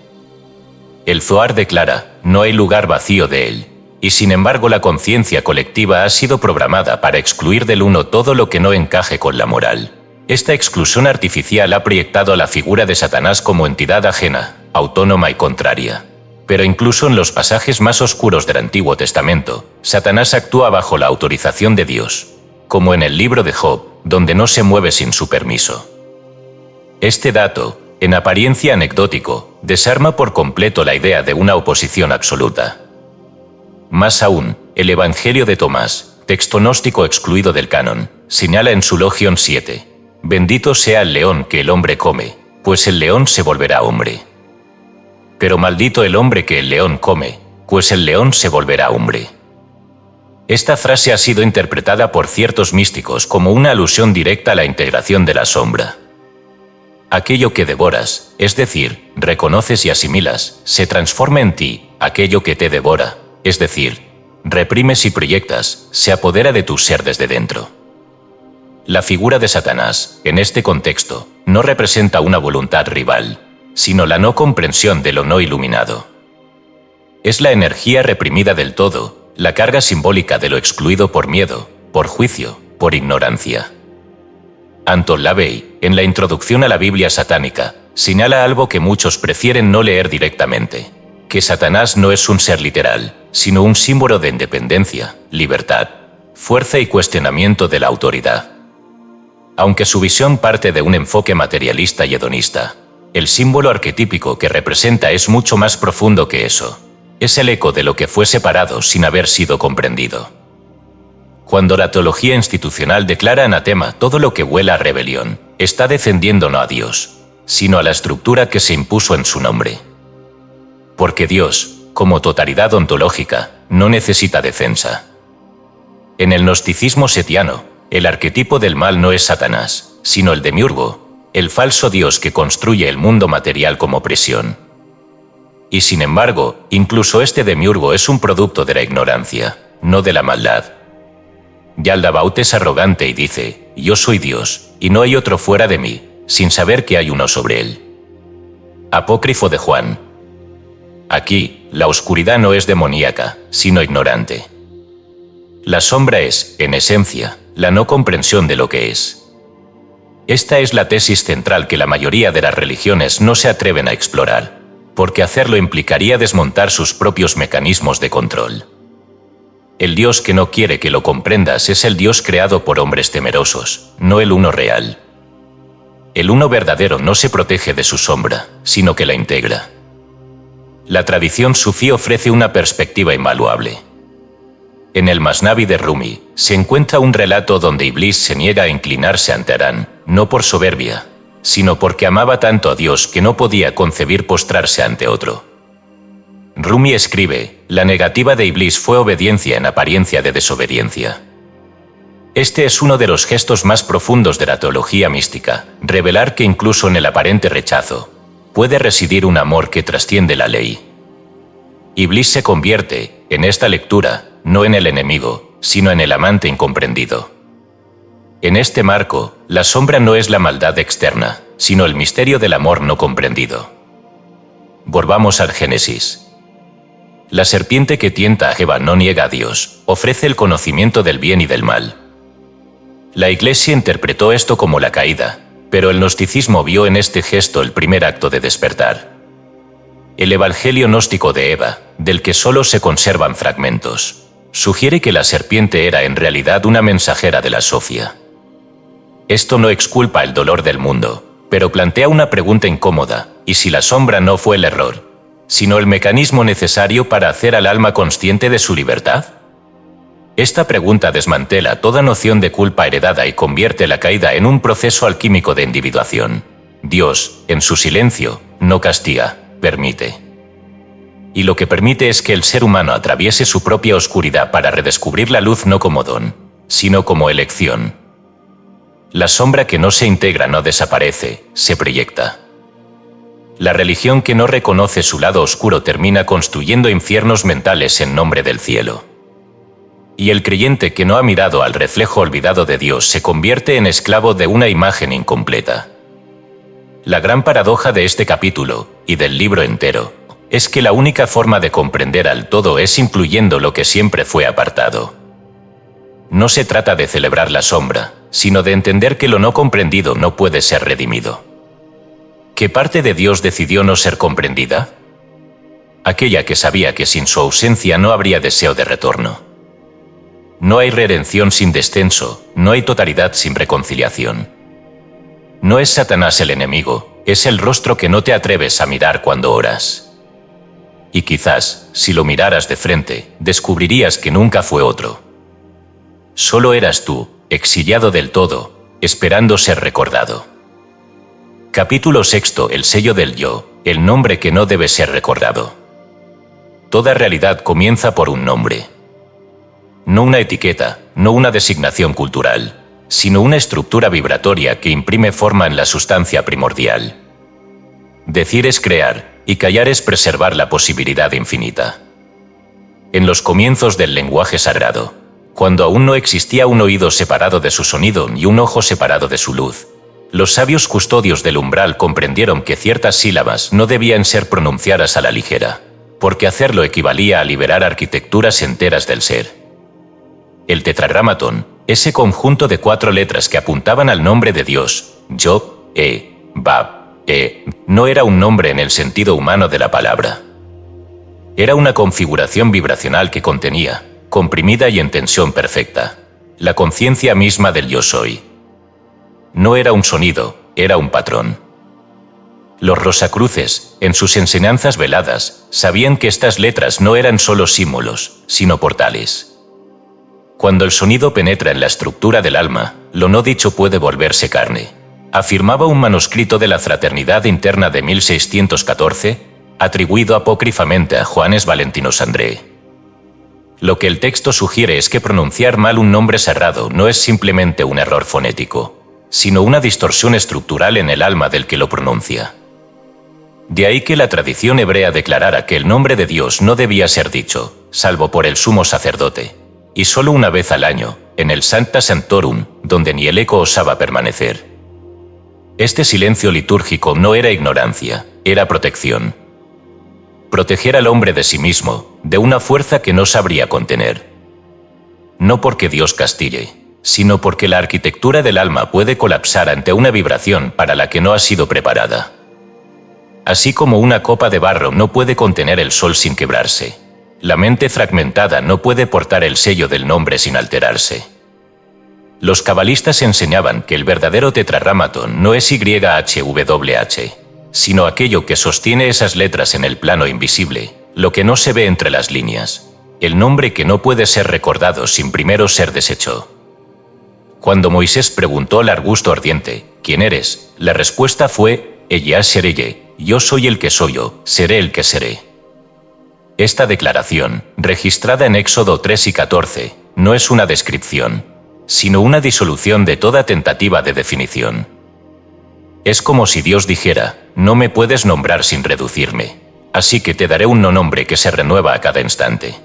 El Zohar declara, no hay lugar vacío de él, y sin embargo la conciencia colectiva ha sido programada para excluir del uno todo lo que no encaje con la moral. Esta exclusión artificial ha proyectado a la figura de Satanás como entidad ajena, autónoma y contraria, Pero incluso en los pasajes más oscuros del Antiguo Testamento, Satanás actúa bajo la autorización de Dios, como en el libro de Job, donde no se mueve sin su permiso. Este dato, en apariencia anecdótico, desarma por completo la idea de una oposición absoluta. Más aún, el Evangelio de Tomás, texto gnóstico excluido del canon, señala en su Logion 7: «Bendito sea el león que el hombre come, pues el león se volverá hombre. Pero maldito el hombre que el león come, pues el león se volverá hombre». Esta frase ha sido interpretada por ciertos místicos como una alusión directa a la integración de la sombra. Aquello que devoras, es decir, reconoces y asimilas, se transforma en ti; aquello que te devora, es decir, reprimes y proyectas, se apodera de tu ser desde dentro. La figura de Satanás, en este contexto, no representa una voluntad rival, sino la no comprensión de lo no iluminado. Es la energía reprimida del todo, la carga simbólica de lo excluido por miedo, por juicio, por ignorancia. Anton LaVey, en la introducción a la Biblia satánica, señala algo que muchos prefieren no leer directamente: que Satanás no es un ser literal, sino un símbolo de independencia, libertad, fuerza y cuestionamiento de la autoridad. Aunque su visión parte de un enfoque materialista y hedonista, el símbolo arquetípico que representa es mucho más profundo que eso. Es el eco de lo que fue separado sin haber sido comprendido. Cuando la teología institucional declara anatema todo lo que huela a rebelión, está defendiendo no a Dios, sino a la estructura que se impuso en su nombre. Porque Dios, como totalidad ontológica, no necesita defensa. En el gnosticismo setiano, el arquetipo del mal no es Satanás, sino el demiurgo, el falso Dios que construye el mundo material como prisión. Y sin embargo, incluso este demiurgo es un producto de la ignorancia, no de la maldad. Yaldabaoth es arrogante y dice: «Yo soy Dios, y no hay otro fuera de mí», sin saber que hay uno sobre él. Apócrifo de Juan. Aquí, la oscuridad no es demoníaca, sino ignorante. La sombra es, en esencia, la no comprensión de lo que es. Esta es la tesis central que la mayoría de las religiones no se atreven a explorar, porque hacerlo implicaría desmontar sus propios mecanismos de control. El Dios que no quiere que lo comprendas es el Dios creado por hombres temerosos, no el uno real. El uno verdadero no se protege de su sombra, sino que la integra. La tradición sufí ofrece una perspectiva invaluable. En el Masnavi de Rumi se encuentra un relato donde Iblis se niega a inclinarse ante Arán, no por soberbia, sino porque amaba tanto a Dios que no podía concebir postrarse ante otro. Rumi escribe: «La negativa de Iblis fue obediencia en apariencia de desobediencia». Este es uno de los gestos más profundos de la teología mística, revelar que incluso en el aparente rechazo, puede residir un amor que trasciende la ley. Iblis se convierte, en esta lectura, no en el enemigo, sino en el amante incomprendido. En este marco, la sombra no es la maldad externa, sino el misterio del amor no comprendido. Volvamos al Génesis. La serpiente que tienta a Eva no niega a Dios, ofrece el conocimiento del bien y del mal. La Iglesia interpretó esto como la caída, pero el gnosticismo vio en este gesto el primer acto de despertar. El Evangelio gnóstico de Eva, del que solo se conservan fragmentos, sugiere que la serpiente era en realidad una mensajera de la Sofía. Esto no exculpa el dolor del mundo, pero plantea una pregunta incómoda: ¿y si la sombra no fue el error, sino el mecanismo necesario para hacer al alma consciente de su libertad? Esta pregunta desmantela toda noción de culpa heredada y convierte la caída en un proceso alquímico de individuación. Dios, en su silencio, no castiga, permite. Y lo que permite es que el ser humano atraviese su propia oscuridad para redescubrir la luz no como don, sino como elección. La sombra que no se integra no desaparece, se proyecta. La religión que no reconoce su lado oscuro termina construyendo infiernos mentales en nombre del cielo. Y el creyente que no ha mirado al reflejo olvidado de Dios se convierte en esclavo de una imagen incompleta. La gran paradoja de este capítulo, y del libro entero, es que la única forma de comprender al todo es incluyendo lo que siempre fue apartado. No se trata de celebrar la sombra, sino de entender que lo no comprendido no puede ser redimido. ¿Qué parte de Dios decidió no ser comprendida? aquella que sabía que sin su ausencia no habría deseo de retorno. No hay redención sin descenso, no hay totalidad sin reconciliación. No es Satanás el enemigo, es el rostro que no te atreves a mirar cuando oras. Y quizás, si lo miraras de frente, descubrirías que nunca fue otro. Solo eras tú, exiliado del todo, esperando ser recordado. Capítulo 6. El sello del yo, el nombre que no debe ser recordado. Toda realidad comienza por un nombre. No una etiqueta, no una designación cultural, sino una estructura vibratoria que imprime forma en la sustancia primordial. Decir es crear, y callar es preservar la posibilidad infinita. En los comienzos del lenguaje sagrado, cuando aún no existía un oído separado de su sonido y un ojo separado de su luz, los sabios custodios del umbral comprendieron que ciertas sílabas no debían ser pronunciadas a la ligera, porque hacerlo equivalía a liberar arquitecturas enteras del ser. El tetragrámaton, ese conjunto de 4 letras que apuntaban al nombre de Dios, Yod, Bab, no era un nombre en el sentido humano de la palabra. Era una configuración vibracional que contenía, comprimida y en tensión perfecta, la conciencia misma del yo soy. No era un sonido, era un patrón. Los Rosacruces, en sus enseñanzas veladas, sabían que estas letras no eran solo símbolos, sino portales. Cuando el sonido penetra en la estructura del alma, lo no dicho puede volverse carne, afirmaba un manuscrito de la Fraternidad Interna de 1614, atribuido apócrifamente a Johannes Valentinos André. Lo que el texto sugiere es que pronunciar mal un nombre sagrado no es simplemente un error fonético, sino una distorsión estructural en el alma del que lo pronuncia. De ahí que la tradición hebrea declarara que el nombre de Dios no debía ser dicho, salvo por el sumo sacerdote, y solo una vez al año, en el Sancta Sanctorum, donde ni el eco osaba permanecer. Este silencio litúrgico no era ignorancia, era protección. Proteger al hombre de sí mismo, de una fuerza que no sabría contener. No porque Dios castigue, sino porque la arquitectura del alma puede colapsar ante una vibración para la que no ha sido preparada. Así como una copa de barro no puede contener el sol sin quebrarse, la mente fragmentada no puede portar el sello del nombre sin alterarse. Los cabalistas enseñaban que el verdadero tetragrámaton no es YHWH, sino aquello que sostiene esas letras en el plano invisible, lo que no se ve entre las líneas, el nombre que no puede ser recordado sin primero ser deshecho. Cuando Moisés preguntó al arbusto ardiente, ¿quién eres?, la respuesta fue, Ella seré, yo soy el que soy yo, seré el que seré. Esta declaración, registrada en Éxodo 3 y 14, no es una descripción, sino una disolución de toda tentativa de definición. Es como si Dios dijera, no me puedes nombrar sin reducirme, así que te daré un no nombre que se renueva a cada instante.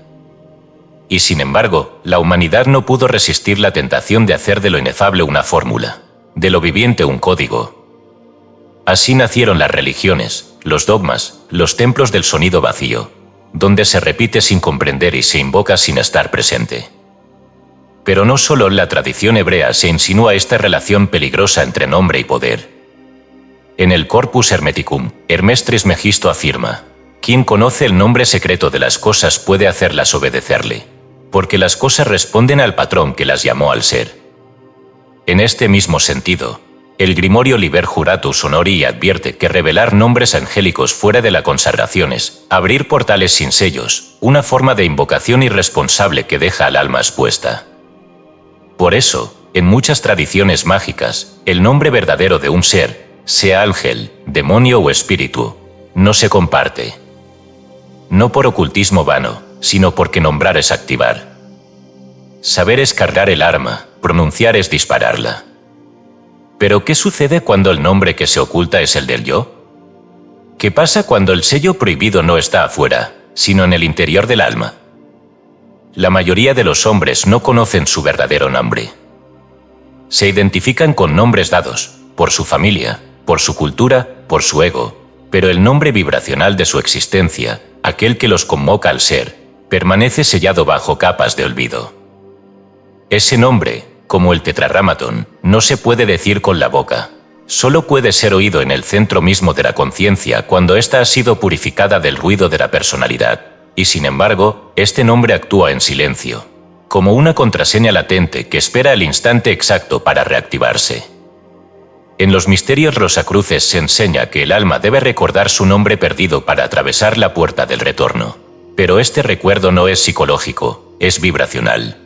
Y sin embargo, la humanidad no pudo resistir la tentación de hacer de lo inefable una fórmula, de lo viviente un código. Así nacieron las religiones, los dogmas, los templos del sonido vacío, donde se repite sin comprender y se invoca sin estar presente. Pero no solo en la tradición hebrea se insinúa esta relación peligrosa entre nombre y poder. En el Corpus Hermeticum, Hermes Trismegisto afirma, quien conoce el nombre secreto de las cosas puede hacerlas obedecerle, porque las cosas responden al patrón que las llamó al ser. En este mismo sentido, el Grimorio Liber Juratus Honori advierte que revelar nombres angélicos fuera de la consagración es abrir portales sin sellos, una forma de invocación irresponsable que deja al alma expuesta. Por eso, en muchas tradiciones mágicas, el nombre verdadero de un ser, sea ángel, demonio o espíritu, no se comparte. No por ocultismo vano, sino porque nombrar es activar. Saber es cargar el arma, pronunciar es dispararla. ¿Pero qué sucede cuando el nombre que se oculta es el del yo? ¿Qué pasa cuando el sello prohibido no está afuera, sino en el interior del alma? La mayoría de los hombres no conocen su verdadero nombre. Se identifican con nombres dados, por su familia, por su cultura, por su ego, pero el nombre vibracional de su existencia, aquel que los convoca al ser, permanece sellado bajo capas de olvido. Ese nombre, como el tetragrámaton, no se puede decir con la boca, solo puede ser oído en el centro mismo de la conciencia cuando ésta ha sido purificada del ruido de la personalidad, y sin embargo, este nombre actúa en silencio, como una contraseña latente que espera el instante exacto para reactivarse. En los misterios rosacruces se enseña que el alma debe recordar su nombre perdido para atravesar la puerta del retorno. Pero este recuerdo no es psicológico, es vibracional.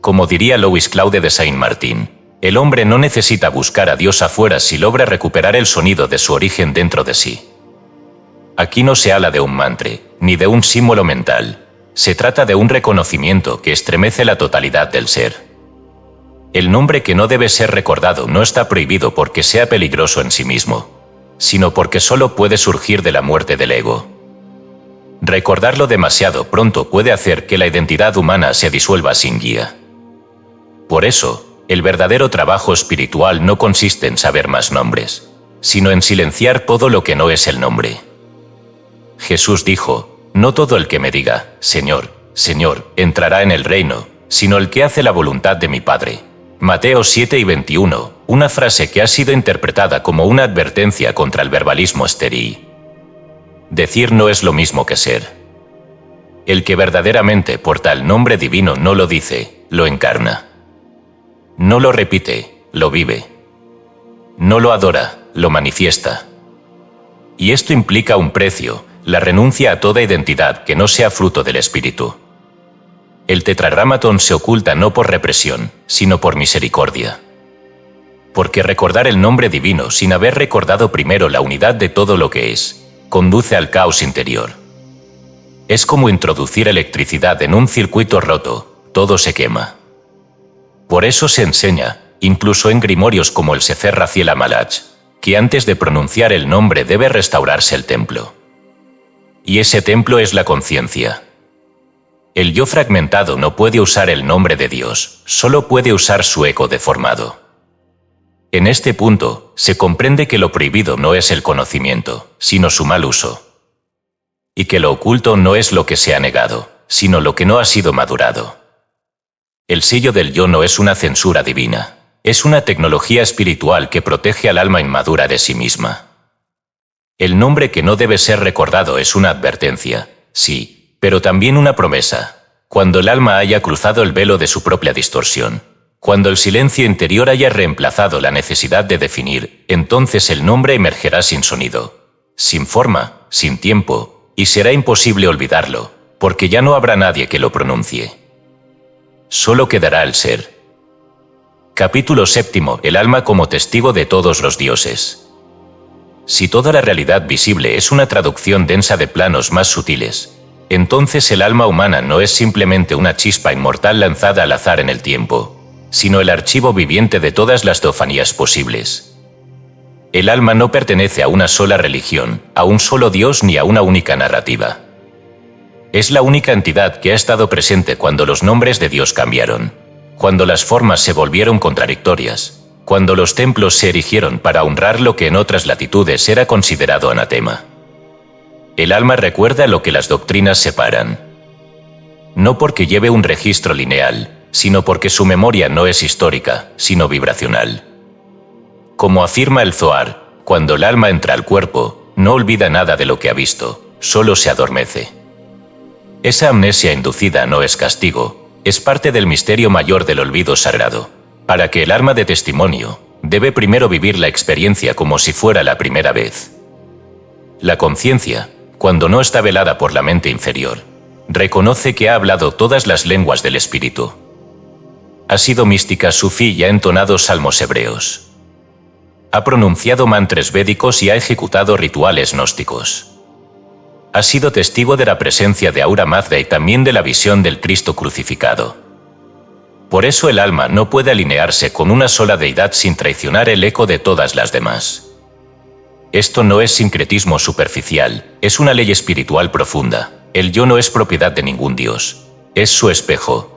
Como diría Louis Claude de Saint-Martin, el hombre no necesita buscar a Dios afuera si logra recuperar el sonido de su origen dentro de sí. Aquí no se habla de un mantra, ni de un símbolo mental. Se trata de un reconocimiento que estremece la totalidad del ser. El nombre que no debe ser recordado no está prohibido porque sea peligroso en sí mismo, sino porque solo puede surgir de la muerte del ego. Recordarlo demasiado pronto puede hacer que la identidad humana se disuelva sin guía. Por eso, el verdadero trabajo espiritual no consiste en saber más nombres, sino en silenciar todo lo que no es el nombre. Jesús dijo: no todo el que me diga, Señor, Señor, entrará en el reino, sino el que hace la voluntad de mi Padre. Mateo 7:21, una frase que ha sido interpretada como una advertencia contra el verbalismo estéril. Decir no es lo mismo que ser. El que verdaderamente porta el nombre divino no lo dice, lo encarna. No lo repite, lo vive. No lo adora, lo manifiesta. Y esto implica un precio, la renuncia a toda identidad que no sea fruto del espíritu. El tetragrámaton se oculta no por represión, sino por misericordia. Porque recordar el nombre divino sin haber recordado primero la unidad de todo lo que es, conduce al caos interior. Es como introducir electricidad en un circuito roto, todo se quema. Por eso se enseña, incluso en grimorios como el Sefer Raziel Amalach, que antes de pronunciar el nombre debe restaurarse el templo. Y ese templo es la conciencia. El yo fragmentado no puede usar el nombre de Dios, solo puede usar su eco deformado. En este punto, se comprende que lo prohibido no es el conocimiento, sino su mal uso. Y que lo oculto no es lo que se ha negado, sino lo que no ha sido madurado. El sello del yo no es una censura divina, es una tecnología espiritual que protege al alma inmadura de sí misma. El nombre que no debe ser recordado es una advertencia, sí, pero también una promesa, cuando el alma haya cruzado el velo de su propia distorsión. Cuando el silencio interior haya reemplazado la necesidad de definir, entonces el nombre emergerá sin sonido, sin forma, sin tiempo, y será imposible olvidarlo, porque ya no habrá nadie que lo pronuncie. Solo quedará el ser. Capítulo 7. El alma como testigo de todos los dioses. Si toda la realidad visible es una traducción densa de planos más sutiles, entonces el alma humana no es simplemente una chispa inmortal lanzada al azar en el tiempo, sino el archivo viviente de todas las teofanías posibles. El alma no pertenece a una sola religión, a un solo Dios ni a una única narrativa. Es la única entidad que ha estado presente cuando los nombres de Dios cambiaron, cuando las formas se volvieron contradictorias, cuando los templos se erigieron para honrar lo que en otras latitudes era considerado anatema. El alma recuerda lo que las doctrinas separan. No porque lleve un registro lineal, sino porque su memoria no es histórica, sino vibracional. Como afirma el Zohar, cuando el alma entra al cuerpo, no olvida nada de lo que ha visto, solo se adormece. Esa amnesia inducida no es castigo, es parte del misterio mayor del olvido sagrado. Para que el alma dé testimonio, debe primero vivir la experiencia como si fuera la primera vez. La conciencia, cuando no está velada por la mente inferior, reconoce que ha hablado todas las lenguas del espíritu. Ha sido mística sufí y ha entonado salmos hebreos. Ha pronunciado mantras védicos y ha ejecutado rituales gnósticos. Ha sido testigo de la presencia de Ahura Mazda y también de la visión del Cristo crucificado. Por eso el alma no puede alinearse con una sola deidad sin traicionar el eco de todas las demás. Esto no es sincretismo superficial, es una ley espiritual profunda. El yo no es propiedad de ningún dios, es su espejo.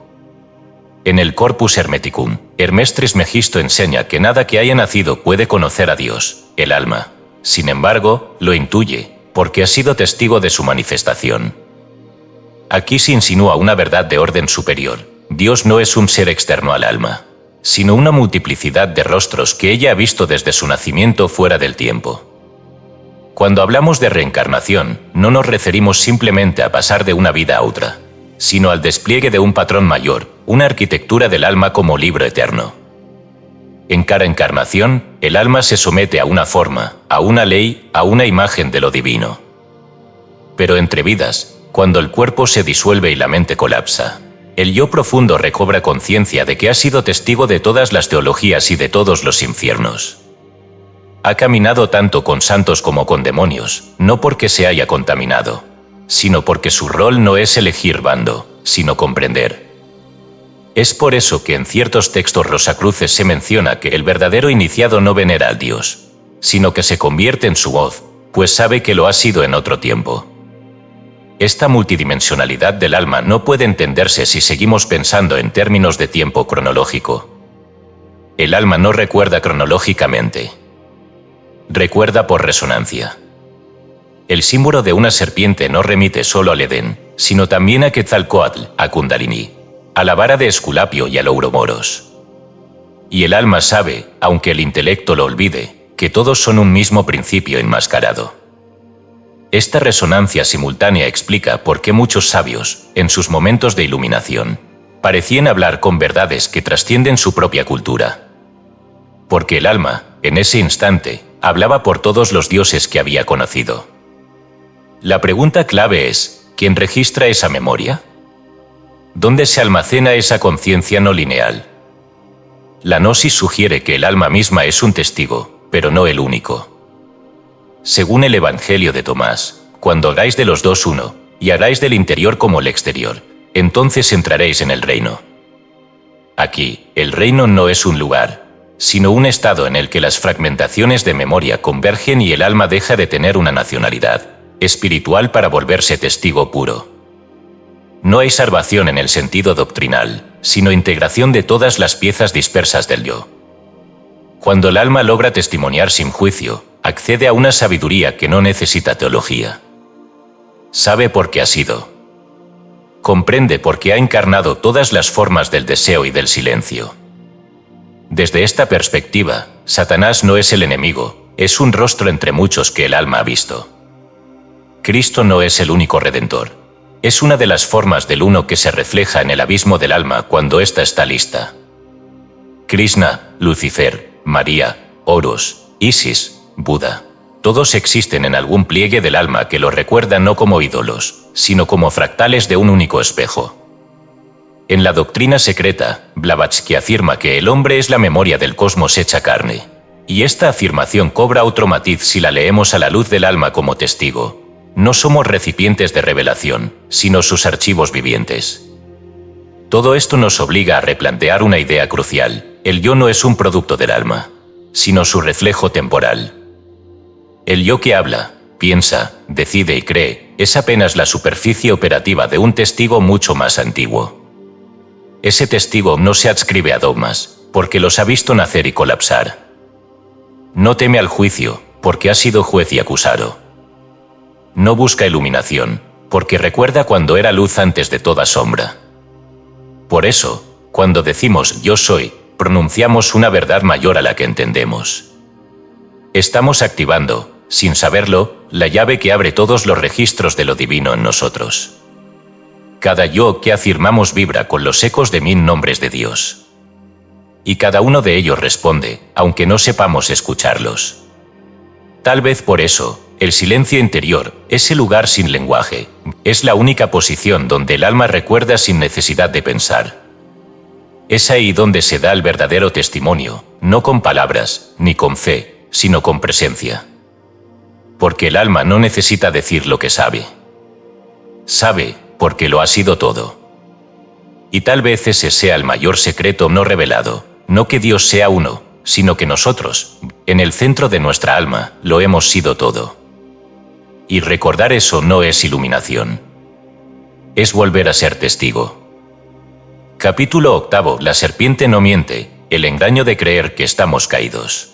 En el Corpus Hermeticum, Hermes Trismegisto enseña que nada que haya nacido puede conocer a Dios, el alma. Sin embargo, lo intuye, porque ha sido testigo de su manifestación. Aquí se insinúa una verdad de orden superior. Dios no es un ser externo al alma. sino una multiplicidad de rostros que ella ha visto desde su nacimiento fuera del tiempo. Cuando hablamos de reencarnación, no nos referimos simplemente a pasar de una vida a otra, sino al despliegue de un patrón mayor, una arquitectura del alma como libro eterno. En cada encarnación, el alma se somete a una forma, a una ley, a una imagen de lo divino. Pero entre vidas, cuando el cuerpo se disuelve y la mente colapsa, el yo profundo recobra conciencia de que ha sido testigo de todas las teologías y de todos los infiernos. Ha caminado tanto con santos como con demonios, no porque se haya contaminado, sino porque su rol no es elegir bando, sino comprender. Es por eso que en ciertos textos rosacruces se menciona que el verdadero iniciado no venera al Dios, sino que se convierte en su voz, pues sabe que lo ha sido en otro tiempo. Esta multidimensionalidad del alma no puede entenderse si seguimos pensando en términos de tiempo cronológico. El alma no recuerda cronológicamente. Recuerda por resonancia. El símbolo de una serpiente no remite solo al Edén, sino también a Quetzalcóatl, a Kundalini, a la vara de Esculapio y al Ouroboros. Y el alma sabe, aunque el intelecto lo olvide, que todos son un mismo principio enmascarado. Esta resonancia simultánea explica por qué muchos sabios, en sus momentos de iluminación, parecían hablar con verdades que trascienden su propia cultura. Porque el alma, en ese instante, hablaba por todos los dioses que había conocido. La pregunta clave es, ¿quién registra esa memoria? ¿Dónde se almacena esa conciencia no lineal? La gnosis sugiere que el alma misma es un testigo, pero no el único. Según el Evangelio de Tomás, cuando hagáis de los dos uno, y hagáis del interior como el exterior, entonces entraréis en el reino. Aquí, el reino no es un lugar, sino un estado en el que las fragmentaciones de memoria convergen y el alma deja de tener una nacionalidad espiritual para volverse testigo puro. No hay salvación en el sentido doctrinal, sino integración de todas las piezas dispersas del yo. Cuando el alma logra testimoniar sin juicio, accede a una sabiduría que no necesita teología. Sabe por qué ha sido. Comprende por qué ha encarnado todas las formas del deseo y del silencio. Desde esta perspectiva, Satanás no es el enemigo, es un rostro entre muchos que el alma ha visto. Cristo no es el único redentor. Es una de las formas del uno que se refleja en el abismo del alma cuando ésta está lista. Krishna, Lucifer, María, Horus, Isis, Buda, todos existen en algún pliegue del alma que lo recuerda no como ídolos, sino como fractales de un único espejo. En la doctrina secreta, Blavatsky afirma que el hombre es la memoria del cosmos hecha carne, y esta afirmación cobra otro matiz si la leemos a la luz del alma como testigo. No somos recipientes de revelación, sino sus archivos vivientes. Todo esto nos obliga a replantear una idea crucial: el yo no es un producto del alma, sino su reflejo temporal. El yo que habla, piensa, decide y cree, es apenas la superficie operativa de un testigo mucho más antiguo. Ese testigo no se adscribe a dogmas, porque los ha visto nacer y colapsar. No teme al juicio, porque ha sido juez y acusado. No busca iluminación, porque recuerda cuando era luz antes de toda sombra. Por eso, cuando decimos yo soy, pronunciamos una verdad mayor a la que entendemos. Estamos activando, sin saberlo, la llave que abre todos los registros de lo divino en nosotros. Cada yo que afirmamos vibra con los ecos de 1000 nombres de Dios. Y cada uno de ellos responde, aunque no sepamos escucharlos. Tal vez por eso, el silencio interior, ese lugar sin lenguaje, es la única posición donde el alma recuerda sin necesidad de pensar. Es ahí donde se da el verdadero testimonio, no con palabras, ni con fe, sino con presencia. Porque el alma no necesita decir lo que sabe. Sabe, porque lo ha sido todo. Y tal vez ese sea el mayor secreto no revelado, no que Dios sea uno, sino que nosotros, en el centro de nuestra alma, lo hemos sido todo. Y recordar eso no es iluminación. Es volver a ser testigo. Capítulo 8. La serpiente no miente, el engaño de creer que estamos caídos.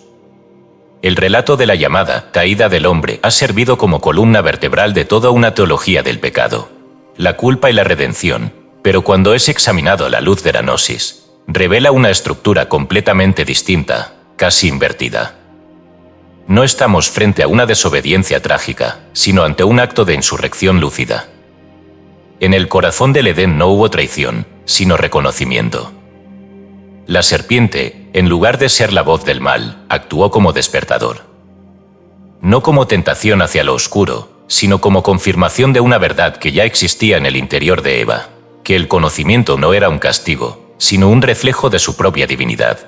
El relato de la llamada caída del hombre ha servido como columna vertebral de toda una teología del pecado, la culpa y la redención, pero cuando es examinado a la luz de la gnosis, revela una estructura completamente distinta, casi invertida. No estamos frente a una desobediencia trágica, sino ante un acto de insurrección lúcida. En el corazón del Edén no hubo traición, sino reconocimiento. La serpiente, en lugar de ser la voz del mal, actuó como despertador. No como tentación hacia lo oscuro, sino como confirmación de una verdad que ya existía en el interior de Eva, que el conocimiento no era un castigo, sino un reflejo de su propia divinidad.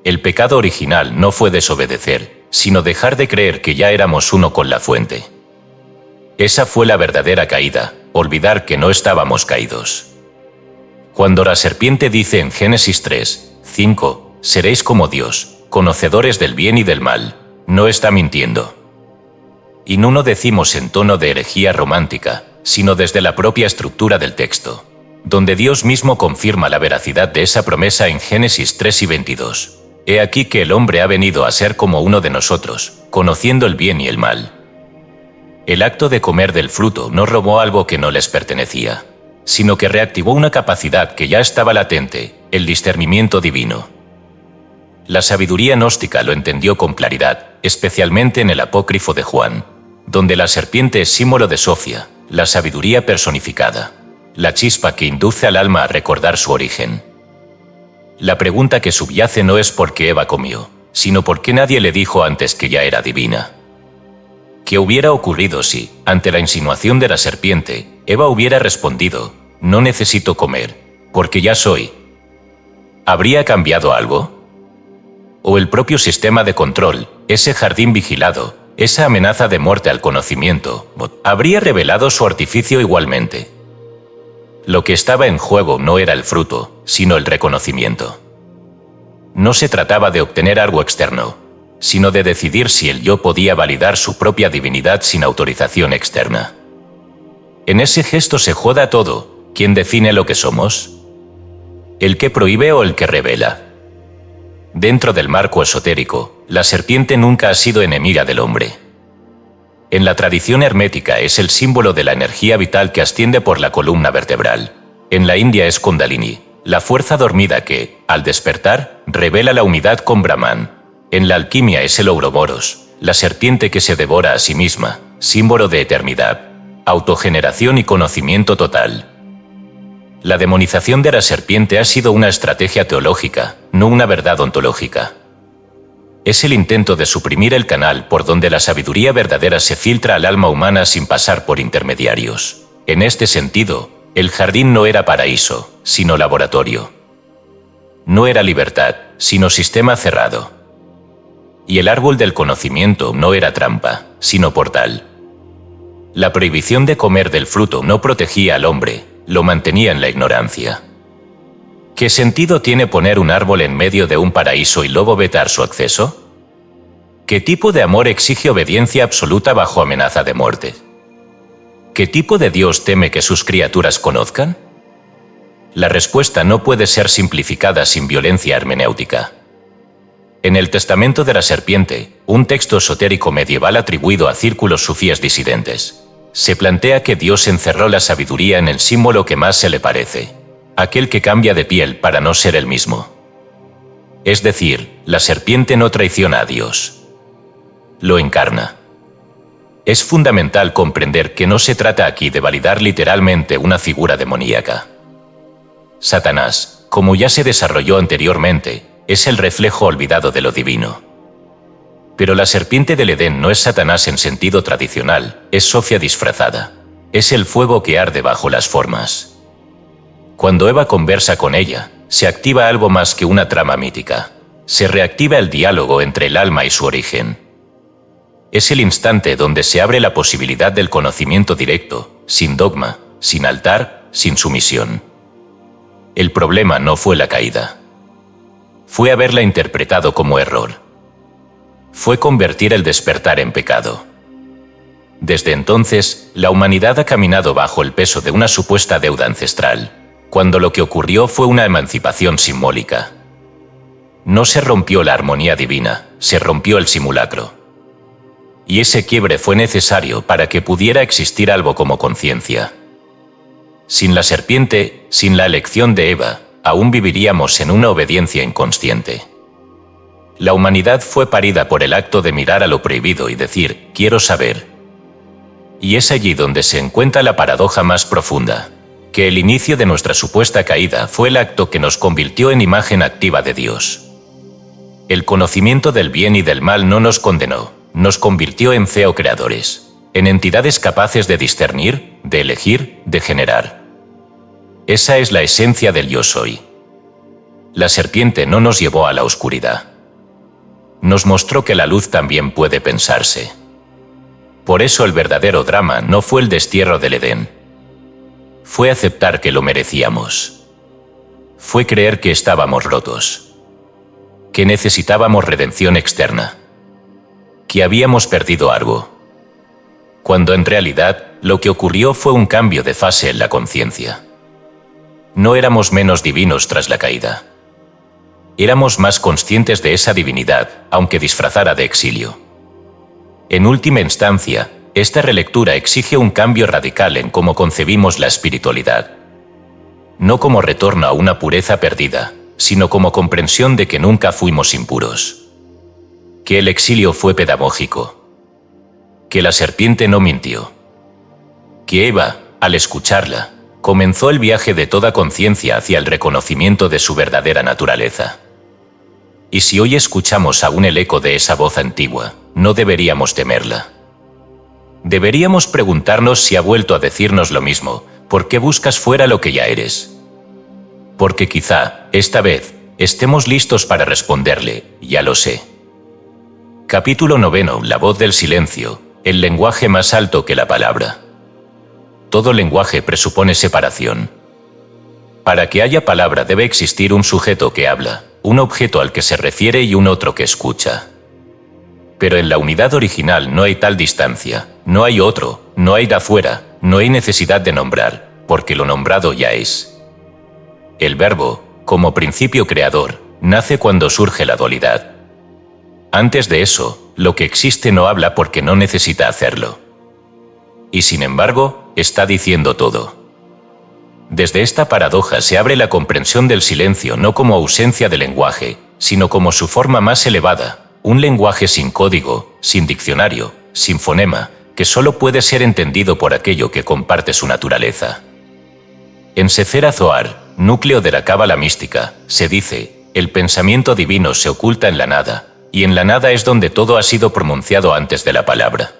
El pecado original no fue desobedecer, sino dejar de creer que ya éramos uno con la fuente. Esa fue la verdadera caída, olvidar que no estábamos caídos. Cuando la serpiente dice en Génesis 3:5, seréis como Dios, conocedores del bien y del mal, no está mintiendo. Y no lo decimos en tono de herejía romántica, sino desde la propia estructura del texto, donde Dios mismo confirma la veracidad de esa promesa en Génesis 3:22. He aquí que el hombre ha venido a ser como uno de nosotros, conociendo el bien y el mal. El acto de comer del fruto no robó algo que no les pertenecía, sino que reactivó una capacidad que ya estaba latente, el discernimiento divino. La sabiduría gnóstica lo entendió con claridad, especialmente en el apócrifo de Juan, donde la serpiente es símbolo de Sofía, la sabiduría personificada, la chispa que induce al alma a recordar su origen. La pregunta que subyace no es por qué Eva comió, sino por qué nadie le dijo antes que ya era divina. ¿Qué hubiera ocurrido si, ante la insinuación de la serpiente, Eva hubiera respondido, no necesito comer, porque ya soy? ¿Habría cambiado algo? ¿O el propio sistema de control, ese jardín vigilado, esa amenaza de muerte al conocimiento, habría revelado su artificio igualmente? Lo que estaba en juego no era el fruto, sino el reconocimiento. No se trataba de obtener algo externo, sino de decidir si el yo podía validar su propia divinidad sin autorización externa. En ese gesto se juega todo. ¿Quién define lo que somos? ¿El que prohíbe o el que revela? Dentro del marco esotérico, la serpiente nunca ha sido enemiga del hombre. En la tradición hermética es el símbolo de la energía vital que asciende por la columna vertebral. En la India es Kundalini, la fuerza dormida que, al despertar, revela la unidad con Brahman. En la alquimia es el Ouroboros, la serpiente que se devora a sí misma, símbolo de eternidad, autogeneración y conocimiento total. La demonización de la serpiente ha sido una estrategia teológica, no una verdad ontológica. Es el intento de suprimir el canal por donde la sabiduría verdadera se filtra al alma humana sin pasar por intermediarios. En este sentido, el jardín no era paraíso, sino laboratorio. No era libertad, sino sistema cerrado. Y el árbol del conocimiento no era trampa, sino portal. La prohibición de comer del fruto no protegía al hombre, lo mantenía en la ignorancia. ¿Qué sentido tiene poner un árbol en medio de un paraíso y luego vetar su acceso? ¿Qué tipo de amor exige obediencia absoluta bajo amenaza de muerte? ¿Qué tipo de Dios teme que sus criaturas conozcan? La respuesta no puede ser simplificada sin violencia hermenéutica. En el Testamento de la Serpiente, un texto esotérico medieval atribuido a círculos sufíes disidentes, se plantea que Dios encerró la sabiduría en el símbolo que más se le parece, aquel que cambia de piel para no ser el mismo. Es decir, la serpiente no traiciona a Dios. Lo encarna. Es fundamental comprender que no se trata aquí de validar literalmente una figura demoníaca. Satanás, como ya se desarrolló anteriormente, es el reflejo olvidado de lo divino. Pero la serpiente del Edén no es Satanás en sentido tradicional, es Sofía disfrazada. Es el fuego que arde bajo las formas. Cuando Eva conversa con ella, se activa algo más que una trama mítica. Se reactiva el diálogo entre el alma y su origen. Es el instante donde se abre la posibilidad del conocimiento directo, sin dogma, sin altar, sin sumisión. El problema no fue la caída. Fue haberla interpretado como error. Fue convertir el despertar en pecado. Desde entonces, la humanidad ha caminado bajo el peso de una supuesta deuda ancestral, cuando lo que ocurrió fue una emancipación simbólica. No se rompió la armonía divina, se rompió el simulacro. Y ese quiebre fue necesario para que pudiera existir algo como conciencia. Sin la serpiente, sin la elección de Eva, aún viviríamos en una obediencia inconsciente. La humanidad fue parida por el acto de mirar a lo prohibido y decir, quiero saber. Y es allí donde se encuentra la paradoja más profunda, que el inicio de nuestra supuesta caída fue el acto que nos convirtió en imagen activa de Dios. El conocimiento del bien y del mal no nos condenó, nos convirtió en creadores, en entidades capaces de discernir, de elegir, de generar. Esa es la esencia del yo soy. La serpiente no nos llevó a la oscuridad. Nos mostró que la luz también puede pensarse. Por eso el verdadero drama no fue el destierro del Edén. Fue aceptar que lo merecíamos. Fue creer que estábamos rotos. Que necesitábamos redención externa. Que habíamos perdido algo. Cuando en realidad lo que ocurrió fue un cambio de fase en la conciencia. No éramos menos divinos tras la caída. Éramos más conscientes de esa divinidad, aunque disfrazara de exilio. En última instancia, esta relectura exige un cambio radical en cómo concebimos la espiritualidad. No como retorno a una pureza perdida, sino como comprensión de que nunca fuimos impuros. Que el exilio fue pedagógico. Que la serpiente no mintió. Que Eva, al escucharla, comenzó el viaje de toda conciencia hacia el reconocimiento de su verdadera naturaleza. Y si hoy escuchamos aún el eco de esa voz antigua, no deberíamos temerla. Deberíamos preguntarnos si ha vuelto a decirnos lo mismo, ¿por qué buscas fuera lo que ya eres? Porque quizá, esta vez, estemos listos para responderle, ya lo sé. Capítulo 9. La voz del silencio, el lenguaje más alto que la palabra. Todo lenguaje presupone separación. Para que haya palabra debe existir un sujeto que habla, un objeto al que se refiere y un otro que escucha. Pero en la unidad original no hay tal distancia, no hay otro, no hay de afuera, no hay necesidad de nombrar, porque lo nombrado ya es. El verbo, como principio creador, nace cuando surge la dualidad. Antes de eso, lo que existe no habla porque no necesita hacerlo. Y sin embargo, está diciendo todo. Desde esta paradoja se abre la comprensión del silencio no como ausencia de lenguaje, sino como su forma más elevada, un lenguaje sin código, sin diccionario, sin fonema, que solo puede ser entendido por aquello que comparte su naturaleza. En Sefer HaZohar, núcleo de la cábala mística, se dice, el pensamiento divino se oculta en la nada, y en la nada es donde todo ha sido pronunciado antes de la palabra.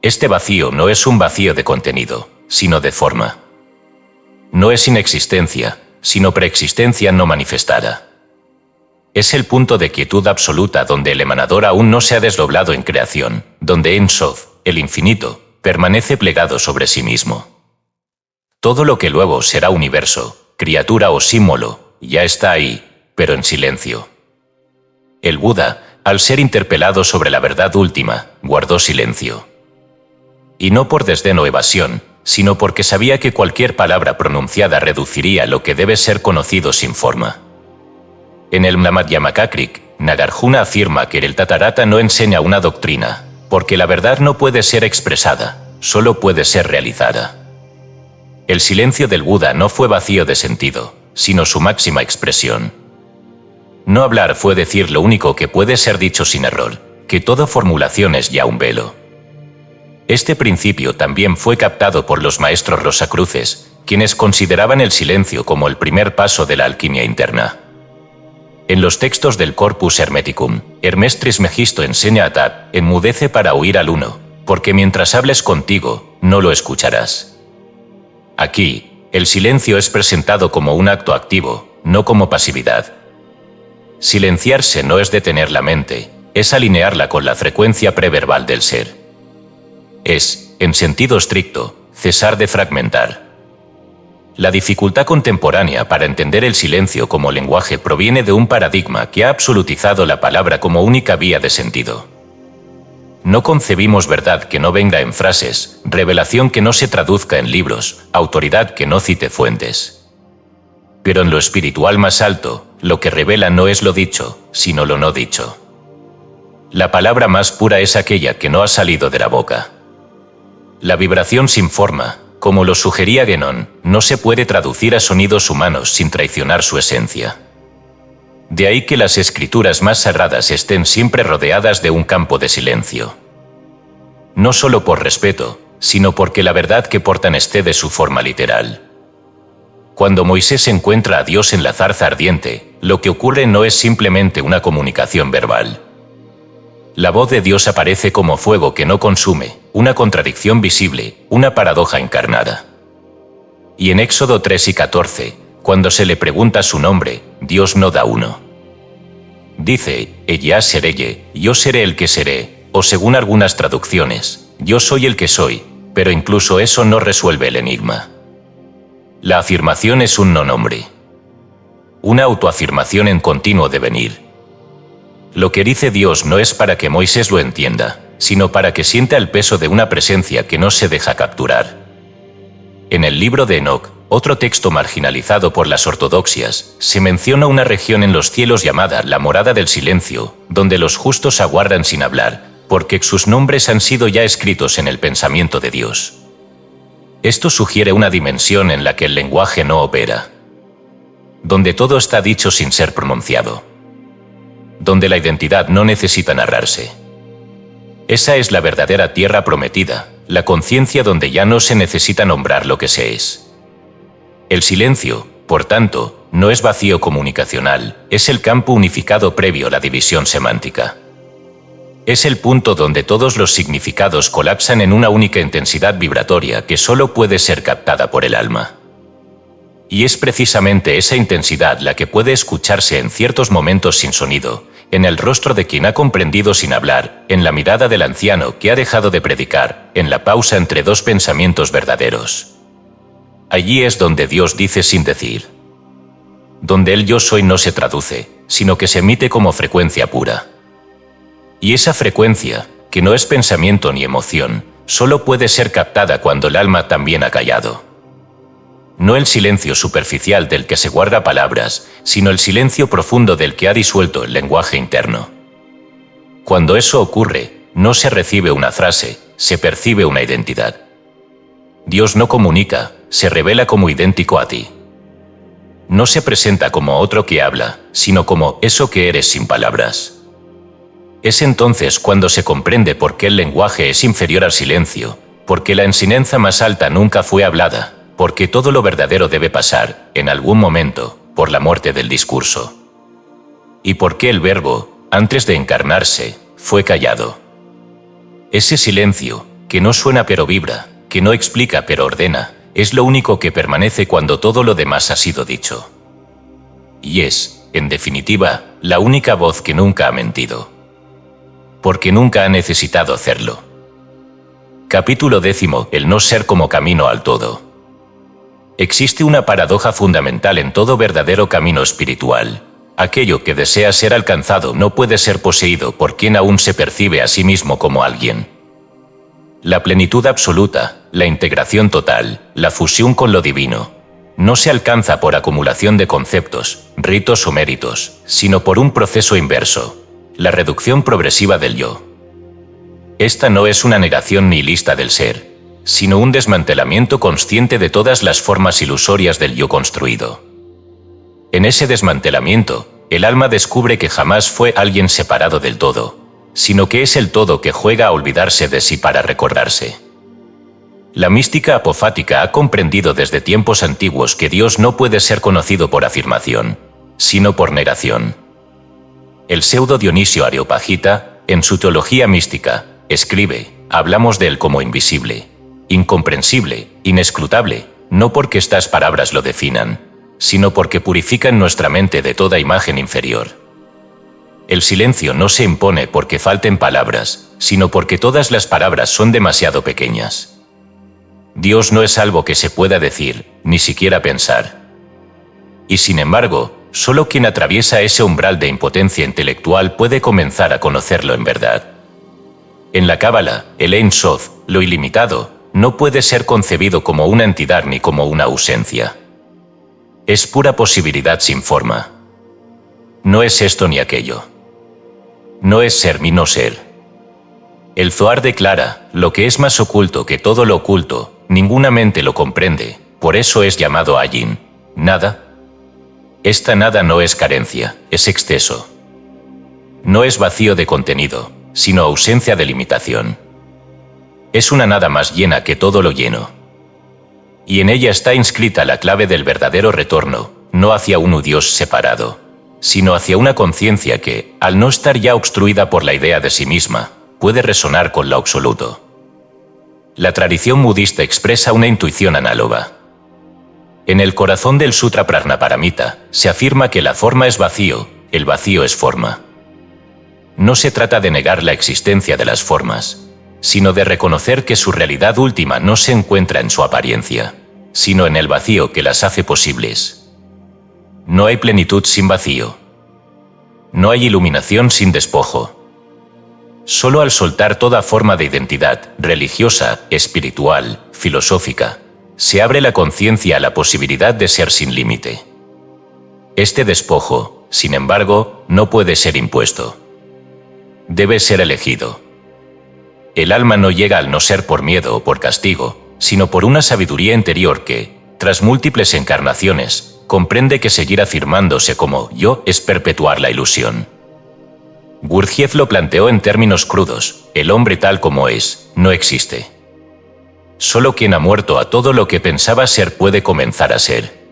Este vacío no es un vacío de contenido, sino de forma. No es inexistencia, sino preexistencia no manifestada. Es el punto de quietud absoluta donde el emanador aún no se ha desdoblado en creación, donde Ein Sof, el infinito, permanece plegado sobre sí mismo. Todo lo que luego será universo, criatura o símbolo, ya está ahí, pero en silencio. El Buda, al ser interpelado sobre la verdad última, guardó silencio. Y no por desdén o evasión, sino porque sabía que cualquier palabra pronunciada reduciría lo que debe ser conocido sin forma. En el Madhyamakakrik, Nagarjuna afirma que el Tathagata no enseña una doctrina, porque la verdad no puede ser expresada, solo puede ser realizada. El silencio del Buda no fue vacío de sentido, sino su máxima expresión. No hablar fue decir lo único que puede ser dicho sin error, que toda formulación es ya un velo. Este principio también fue captado por los maestros rosacruces, quienes consideraban el silencio como el primer paso de la alquimia interna. En los textos del Corpus Hermeticum, Hermes Trismegisto enseña a Tat, enmudece para oír al uno, porque mientras hables contigo, no lo escucharás. Aquí, el silencio es presentado como un acto activo, no como pasividad. Silenciarse no es detener la mente, es alinearla con la frecuencia preverbal del ser. Es, en sentido estricto, cesar de fragmentar. La dificultad contemporánea para entender el silencio como lenguaje proviene de un paradigma que ha absolutizado la palabra como única vía de sentido. No concebimos verdad que no venga en frases, revelación que no se traduzca en libros, autoridad que no cite fuentes. Pero en lo espiritual más alto, lo que revela no es lo dicho, sino lo no dicho. La palabra más pura es aquella que no ha salido de la boca. La vibración sin forma, como lo sugería Guénon, no se puede traducir a sonidos humanos sin traicionar su esencia. De ahí que las escrituras más sagradas estén siempre rodeadas de un campo de silencio. No solo por respeto, sino porque la verdad que portan excede su forma literal. Cuando Moisés encuentra a Dios en la zarza ardiente, lo que ocurre no es simplemente una comunicación verbal. La voz de Dios aparece como fuego que no consume, una contradicción visible, una paradoja encarnada. Y en Éxodo 3 y 14, cuando se le pregunta su nombre, Dios no da uno. Dice, Ella sereye, yo seré el que seré, o según algunas traducciones, yo soy el que soy, pero incluso eso no resuelve el enigma. La afirmación es un no-nombre. Una autoafirmación en continuo devenir. Lo que dice Dios no es para que Moisés lo entienda, sino para que sienta el peso de una presencia que no se deja capturar. En el libro de Enoc, otro texto marginalizado por las ortodoxias, se menciona una región en los cielos llamada la morada del silencio, donde los justos aguardan sin hablar, porque sus nombres han sido ya escritos en el pensamiento de Dios. Esto sugiere una dimensión en la que el lenguaje no opera, donde todo está dicho sin ser pronunciado, donde la identidad no necesita narrarse. Esa es la verdadera tierra prometida, la conciencia donde ya no se necesita nombrar lo que se es. El silencio, por tanto, no es vacío comunicacional, es el campo unificado previo a la división semántica. Es el punto donde todos los significados colapsan en una única intensidad vibratoria que solo puede ser captada por el alma. Y es precisamente esa intensidad la que puede escucharse en ciertos momentos sin sonido, en el rostro de quien ha comprendido sin hablar, en la mirada del anciano que ha dejado de predicar, en la pausa entre dos pensamientos verdaderos. Allí es donde Dios dice sin decir. Donde el yo soy no se traduce, sino que se emite como frecuencia pura. Y esa frecuencia, que no es pensamiento ni emoción, solo puede ser captada cuando el alma también ha callado. No el silencio superficial del que se guarda palabras, sino el silencio profundo del que ha disuelto el lenguaje interno. Cuando eso ocurre, no se recibe una frase, se percibe una identidad. Dios no comunica, se revela como idéntico a ti. No se presenta como otro que habla, sino como eso que eres sin palabras. Es entonces cuando se comprende por qué el lenguaje es inferior al silencio, porque la enseñanza más alta nunca fue hablada, porque todo lo verdadero debe pasar, en algún momento, por la muerte del discurso. Y porque el verbo, antes de encarnarse, fue callado. Ese silencio, que no suena pero vibra, que no explica pero ordena, es lo único que permanece cuando todo lo demás ha sido dicho. Y es, en definitiva, la única voz que nunca ha mentido. Porque nunca ha necesitado hacerlo. Capítulo 10. El no ser como camino al todo. Existe una paradoja fundamental en todo verdadero camino espiritual. Aquello que desea ser alcanzado no puede ser poseído por quien aún se percibe a sí mismo como alguien. La plenitud absoluta, la integración total, la fusión con lo divino, no se alcanza por acumulación de conceptos, ritos o méritos, sino por un proceso inverso. La reducción progresiva del yo. Esta no es una negación nihilista del ser, sino un desmantelamiento consciente de todas las formas ilusorias del yo construido. En ese desmantelamiento, el alma descubre que jamás fue alguien separado del todo, sino que es el todo que juega a olvidarse de sí para recordarse. La mística apofática ha comprendido desde tiempos antiguos que Dios no puede ser conocido por afirmación, sino por negación. El pseudo Dionisio Areopagita, en su teología mística, escribe, hablamos de él como invisible, incomprensible, inescrutable, no porque estas palabras lo definan, sino porque purifican nuestra mente de toda imagen inferior. El silencio no se impone porque falten palabras, sino porque todas las palabras son demasiado pequeñas. Dios no es algo que se pueda decir, ni siquiera pensar. Y sin embargo, solo quien atraviesa ese umbral de impotencia intelectual puede comenzar a conocerlo en verdad. En la Cábala, el Ein Sof, lo ilimitado, no puede ser concebido como una entidad ni como una ausencia. Es pura posibilidad sin forma. No es esto ni aquello. No es ser ni no ser. El Zohar declara, lo que es más oculto que todo lo oculto, Ninguna mente lo comprende, por eso es llamado Ayin, nada. Esta nada no es carencia, es exceso. No es vacío de contenido, sino ausencia de limitación. Es una nada más llena que todo lo lleno. Y en ella está inscrita la clave del verdadero retorno, no hacia un Dios separado, sino hacia una conciencia que, al no estar ya obstruida por la idea de sí misma, puede resonar con lo absoluto. La tradición budista expresa una intuición análoga. En el corazón del Sutra Prajnaparamita se afirma que la forma es vacío, el vacío es forma. No se trata de negar la existencia de las formas, sino de reconocer que su realidad última no se encuentra en su apariencia, sino en el vacío que las hace posibles. No hay plenitud sin vacío. No hay iluminación sin despojo. Solo al soltar toda forma de identidad religiosa, espiritual, filosófica, se abre la conciencia a la posibilidad de ser sin límite. Este despojo, sin embargo, no puede ser impuesto. Debe ser elegido. El alma no llega al no ser por miedo o por castigo, sino por una sabiduría interior que, tras múltiples encarnaciones, comprende que seguir afirmándose como yo es perpetuar la ilusión. Gurdjieff lo planteó en términos crudos: el hombre tal como es, no existe. Solo quien ha muerto a todo lo que pensaba ser puede comenzar a ser.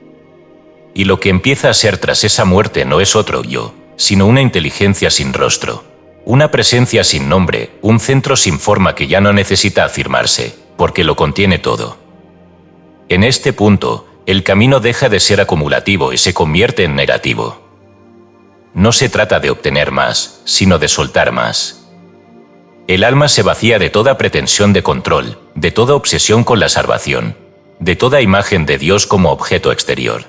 Y lo que empieza a ser tras esa muerte no es otro yo, sino una inteligencia sin rostro, una presencia sin nombre, un centro sin forma que ya no necesita afirmarse, porque lo contiene todo. En este punto, el camino deja de ser acumulativo y se convierte en negativo. No se trata de obtener más, sino de soltar más. El alma se vacía de toda pretensión de control, de toda obsesión con la salvación, de toda imagen de Dios como objeto exterior.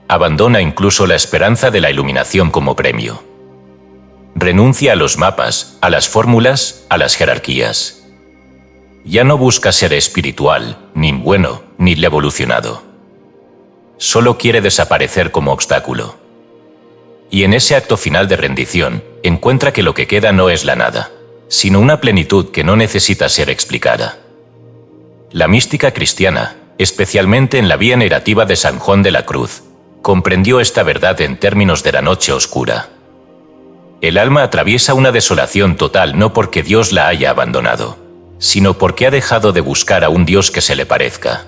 Abandona incluso la esperanza de la iluminación como premio. Renuncia a los mapas, a las fórmulas, a las jerarquías. Ya no busca ser espiritual, ni bueno, ni evolucionado. Solo quiere desaparecer como obstáculo. Y en ese acto final de rendición, encuentra que lo que queda no es la nada, sino una plenitud que no necesita ser explicada. La mística cristiana, especialmente en la vía narrativa de San Juan de la Cruz, comprendió esta verdad en términos de la noche oscura. El alma atraviesa una desolación total no porque Dios la haya abandonado, sino porque ha dejado de buscar a un Dios que se le parezca.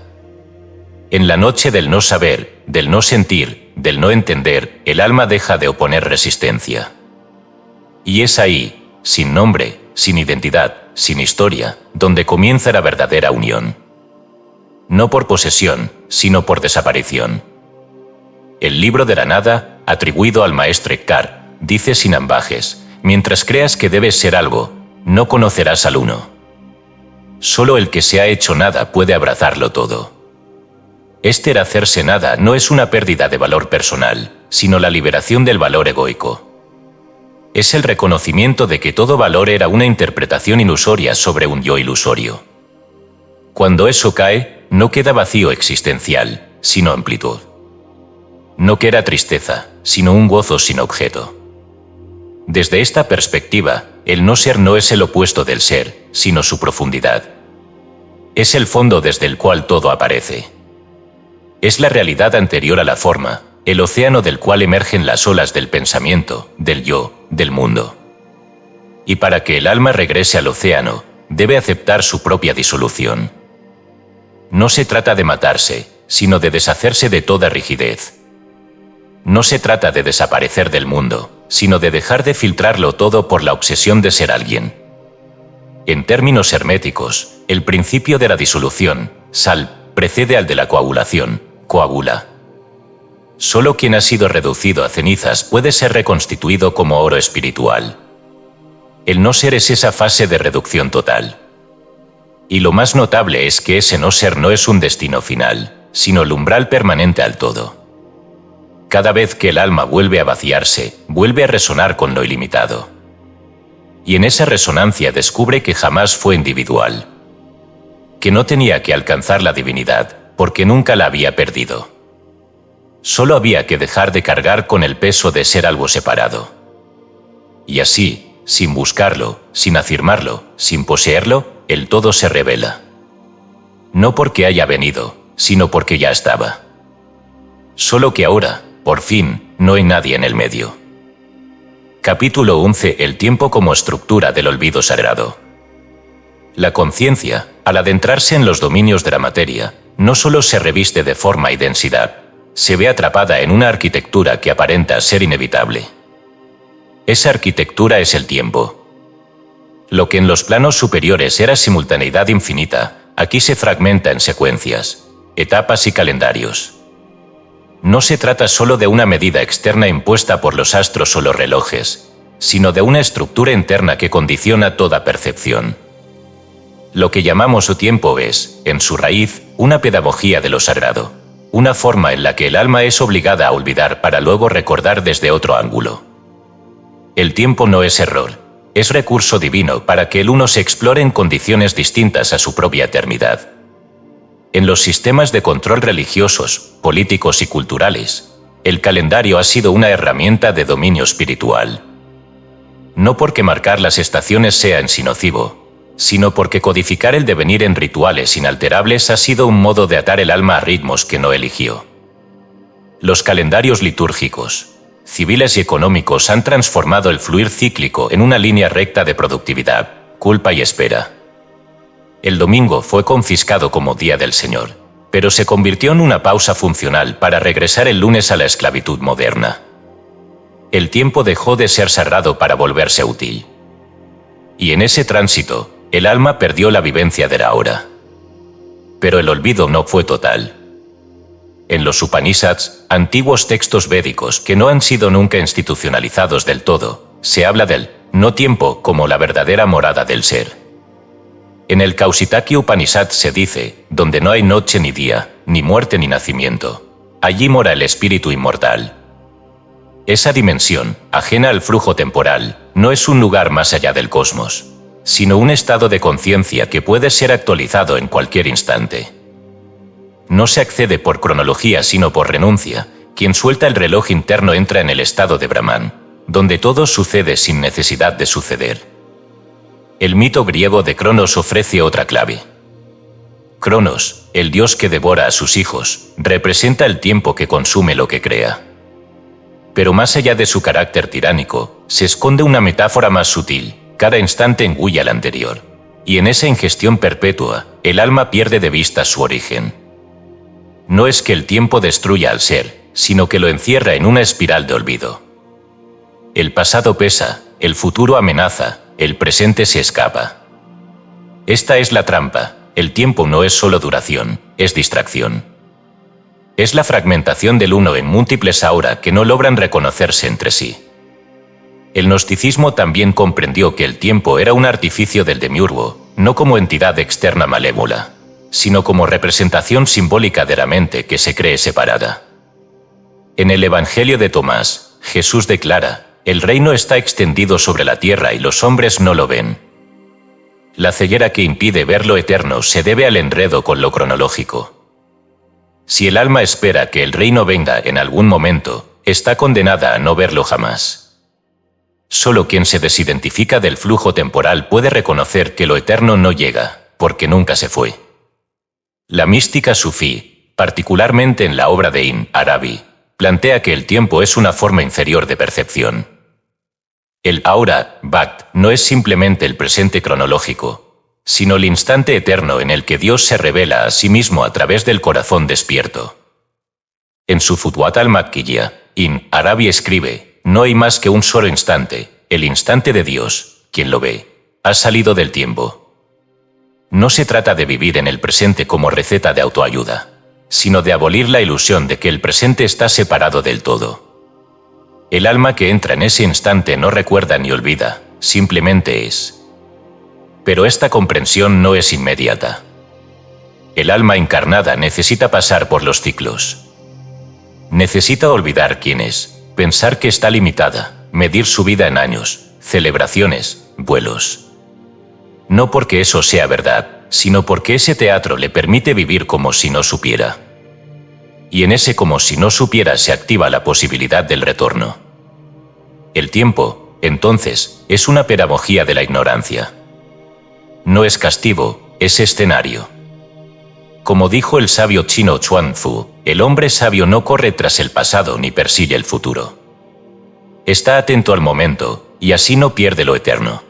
En la noche del no saber, del no sentir, del no entender, el alma deja de oponer resistencia. Y es ahí, sin nombre, sin identidad, sin historia, donde comienza la verdadera unión. No por posesión, sino por desaparición. El libro de la nada, atribuido al maestre Eckhart, dice sin ambajes: mientras creas que debes ser algo, no conocerás al uno. Solo el que se ha hecho nada puede abrazarlo todo. Este hacerse nada no es una pérdida de valor personal, sino la liberación del valor egoico. Es el reconocimiento de que todo valor era una interpretación ilusoria sobre un yo ilusorio. Cuando eso cae, no queda vacío existencial, sino amplitud. No queda tristeza, sino un gozo sin objeto. Desde esta perspectiva, el no ser no es el opuesto del ser, sino su profundidad. Es el fondo desde el cual todo aparece. Es la realidad anterior a la forma, el océano del cual emergen las olas del pensamiento, del yo, del mundo. Y para que el alma regrese al océano, debe aceptar su propia disolución. No se trata de matarse, sino de deshacerse de toda rigidez. No se trata de desaparecer del mundo, sino de dejar de filtrarlo todo por la obsesión de ser alguien. En términos herméticos, el principio de la disolución, sal, precede al de la coagulación, coagula. Solo quien ha sido reducido a cenizas puede ser reconstituido como oro espiritual. El no ser es esa fase de reducción total. Y lo más notable es que ese no ser no es un destino final, sino el umbral permanente al todo. Cada vez que el alma vuelve a vaciarse, vuelve a resonar con lo ilimitado. Y en esa resonancia descubre que jamás fue individual. Que no tenía que alcanzar la divinidad, porque nunca la había perdido. Solo había que dejar de cargar con el peso de ser algo separado. Y así, sin buscarlo, sin afirmarlo, sin poseerlo, el todo se revela. no porque haya venido, sino porque ya estaba. Solo que ahora, por fin, no hay nadie en el medio. Capítulo 11. El tiempo como estructura del olvido sagrado. La conciencia, al adentrarse en los dominios de la materia, no solo se reviste de forma y densidad, se ve atrapada en una arquitectura que aparenta ser inevitable. Esa arquitectura es el tiempo. Lo que en los planos superiores era simultaneidad infinita, aquí se fragmenta en secuencias, etapas y calendarios. No se trata solo de una medida externa impuesta por los astros o los relojes, sino de una estructura interna que condiciona toda percepción. Lo que llamamos tiempo es, en su raíz, una pedagogía de lo sagrado, una forma en la que el alma es obligada a olvidar para luego recordar desde otro ángulo. El tiempo no es error, es recurso divino para que el uno se explore en condiciones distintas a su propia eternidad. En los sistemas de control religiosos, políticos y culturales, el calendario ha sido una herramienta de dominio espiritual. No porque marcar las estaciones sea en sí nocivo, sino porque codificar el devenir en rituales inalterables ha sido un modo de atar el alma a ritmos que no eligió. Los calendarios litúrgicos, civiles y económicos han transformado el fluir cíclico en una línea recta de productividad, culpa y espera. El domingo fue confiscado como día del Señor, pero se convirtió en una pausa funcional para regresar el lunes a la esclavitud moderna. El tiempo dejó de ser sagrado para volverse útil. Y en ese tránsito, el alma perdió la vivencia de la hora. Pero el olvido no fue total. En los Upanishads, antiguos textos védicos que no han sido nunca institucionalizados del todo, se habla del no tiempo como la verdadera morada del ser. En el Kaushitaki Upanishad se dice, donde no hay noche ni día, ni muerte ni nacimiento, allí mora el espíritu inmortal. Esa dimensión, ajena al flujo temporal, no es un lugar más allá del cosmos, sino un estado de conciencia que puede ser actualizado en cualquier instante. No se accede por cronología sino por renuncia. Quien suelta el reloj interno entra en el estado de Brahman, donde todo sucede sin necesidad de suceder. El mito griego de Cronos ofrece otra clave. Cronos, el dios que devora a sus hijos, representa el tiempo que consume lo que crea. Pero más allá de su carácter tiránico, se esconde una metáfora más sutil. Cada instante engulle al anterior, y en esa ingestión perpetua, el alma pierde de vista su origen. No es que el tiempo destruya al ser, sino que lo encierra en una espiral de olvido. El pasado pesa, el futuro amenaza, el presente se escapa. Esta es la trampa, el tiempo no es solo duración, es distracción. Es la fragmentación del uno en múltiples aura que no logran reconocerse entre sí. El gnosticismo también comprendió que el tiempo era un artificio del demiurgo, no como entidad externa malévola, sino como representación simbólica de la mente que se cree separada. En el Evangelio de Tomás, Jesús declara, el reino está extendido sobre la tierra y los hombres no lo ven. La ceguera que impide ver lo eterno se debe al enredo con lo cronológico. Si el alma espera que el reino venga en algún momento, está condenada a no verlo jamás. Solo quien se desidentifica del flujo temporal puede reconocer que lo eterno no llega, porque nunca se fue. La mística sufí, particularmente en la obra de Ibn Arabi, plantea que el tiempo es una forma inferior de percepción. El ahora, Bhakt, no es simplemente el presente cronológico, sino el instante eterno en el que Dios se revela a sí mismo a través del corazón despierto. En su Futuhat al-Makkiyya, Ibn Arabi escribe, no hay más que un solo instante, el instante de Dios, quien lo ve, ha salido del tiempo. No se trata de vivir en el presente como receta de autoayuda, sino de abolir la ilusión de que el presente está separado del todo. El alma que entra en ese instante no recuerda ni olvida, simplemente es. Pero esta comprensión no es inmediata. El alma encarnada necesita pasar por los ciclos. Necesita olvidar quién es, pensar que está limitada, medir su vida en años, celebraciones, vuelos. No porque eso sea verdad, sino porque ese teatro le permite vivir como si no supiera. Y en ese como si no supiera se activa la posibilidad del retorno. El tiempo, entonces, es una pedagogía de la ignorancia. No es castigo, es escenario. Como dijo el sabio chino Chuanfu, el hombre sabio no corre tras el pasado ni persigue el futuro. Está atento al momento, y así no pierde lo eterno.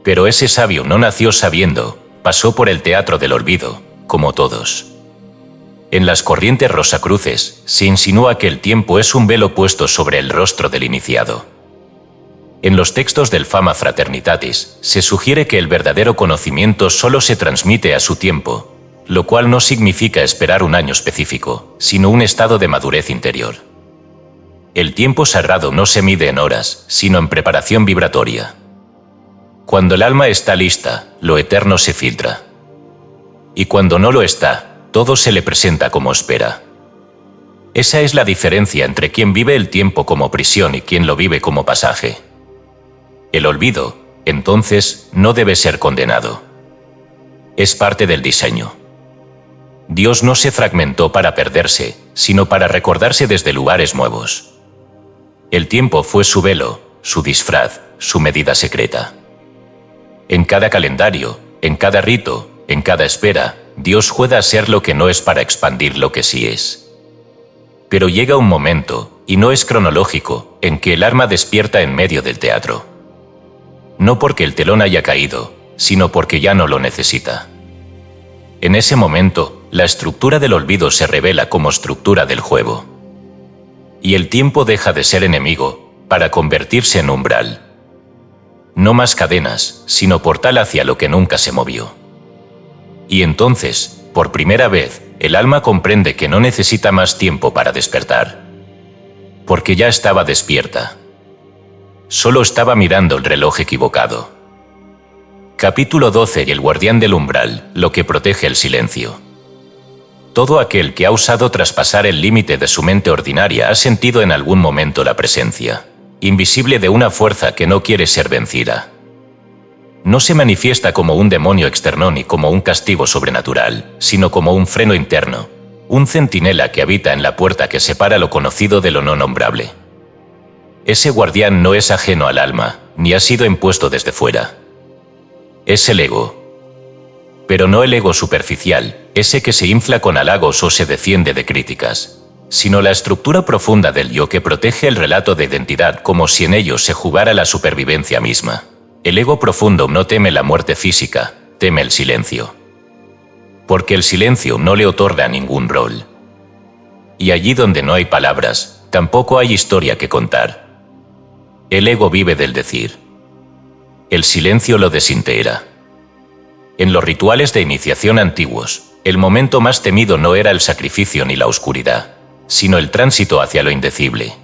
Pero ese sabio no nació sabiendo, pasó por el teatro del olvido, como todos. En las corrientes rosacruces se insinúa que el tiempo es un velo puesto sobre el rostro del iniciado. En los textos del Fama Fraternitatis se sugiere que el verdadero conocimiento solo se transmite a su tiempo, lo cual no significa esperar un año específico, sino un estado de madurez interior. El tiempo sagrado no se mide en horas, sino en preparación vibratoria. Cuando el alma está lista, lo eterno se filtra. Y cuando no lo está, todo se le presenta como espera. Esa es la diferencia entre quien vive el tiempo como prisión y quien lo vive como pasaje. El olvido, entonces, no debe ser condenado. Es parte del diseño. Dios no se fragmentó para perderse, sino para recordarse desde lugares nuevos. El tiempo fue su velo, su disfraz, su medida secreta. En cada calendario, en cada rito, en cada espera, Dios juega a ser lo que no es para expandir lo que sí es. Pero llega un momento, y no es cronológico, en que el alma despierta en medio del teatro. No porque el telón haya caído, sino porque ya no lo necesita. En ese momento, la estructura del olvido se revela como estructura del juego. Y el tiempo deja de ser enemigo, para convertirse en umbral. No más cadenas, sino portal hacia lo que nunca se movió. Y entonces, por primera vez, el alma comprende que no necesita más tiempo para despertar. Porque ya estaba despierta. Solo estaba mirando el reloj equivocado. Capítulo 12. El guardián del umbral, lo que protege el silencio. Todo aquel que ha osado traspasar el límite de su mente ordinaria ha sentido en algún momento la presencia, invisible, de una fuerza que no quiere ser vencida. No se manifiesta como un demonio externo ni como un castigo sobrenatural, sino como un freno interno, un centinela que habita en la puerta que separa lo conocido de lo no nombrable. Ese guardián no es ajeno al alma, ni ha sido impuesto desde fuera. Es el ego. Pero no el ego superficial, ese que se infla con halagos o se defiende de críticas, sino la estructura profunda del yo que protege el relato de identidad como si en ello se jugara la supervivencia misma. El ego profundo no teme la muerte física, teme el silencio. Porque el silencio no le otorga ningún rol. Y allí donde no hay palabras, tampoco hay historia que contar. El ego vive del decir. El silencio lo desintegra. En los rituales de iniciación antiguos, el momento más temido no era el sacrificio ni la oscuridad, sino el tránsito hacia lo indecible.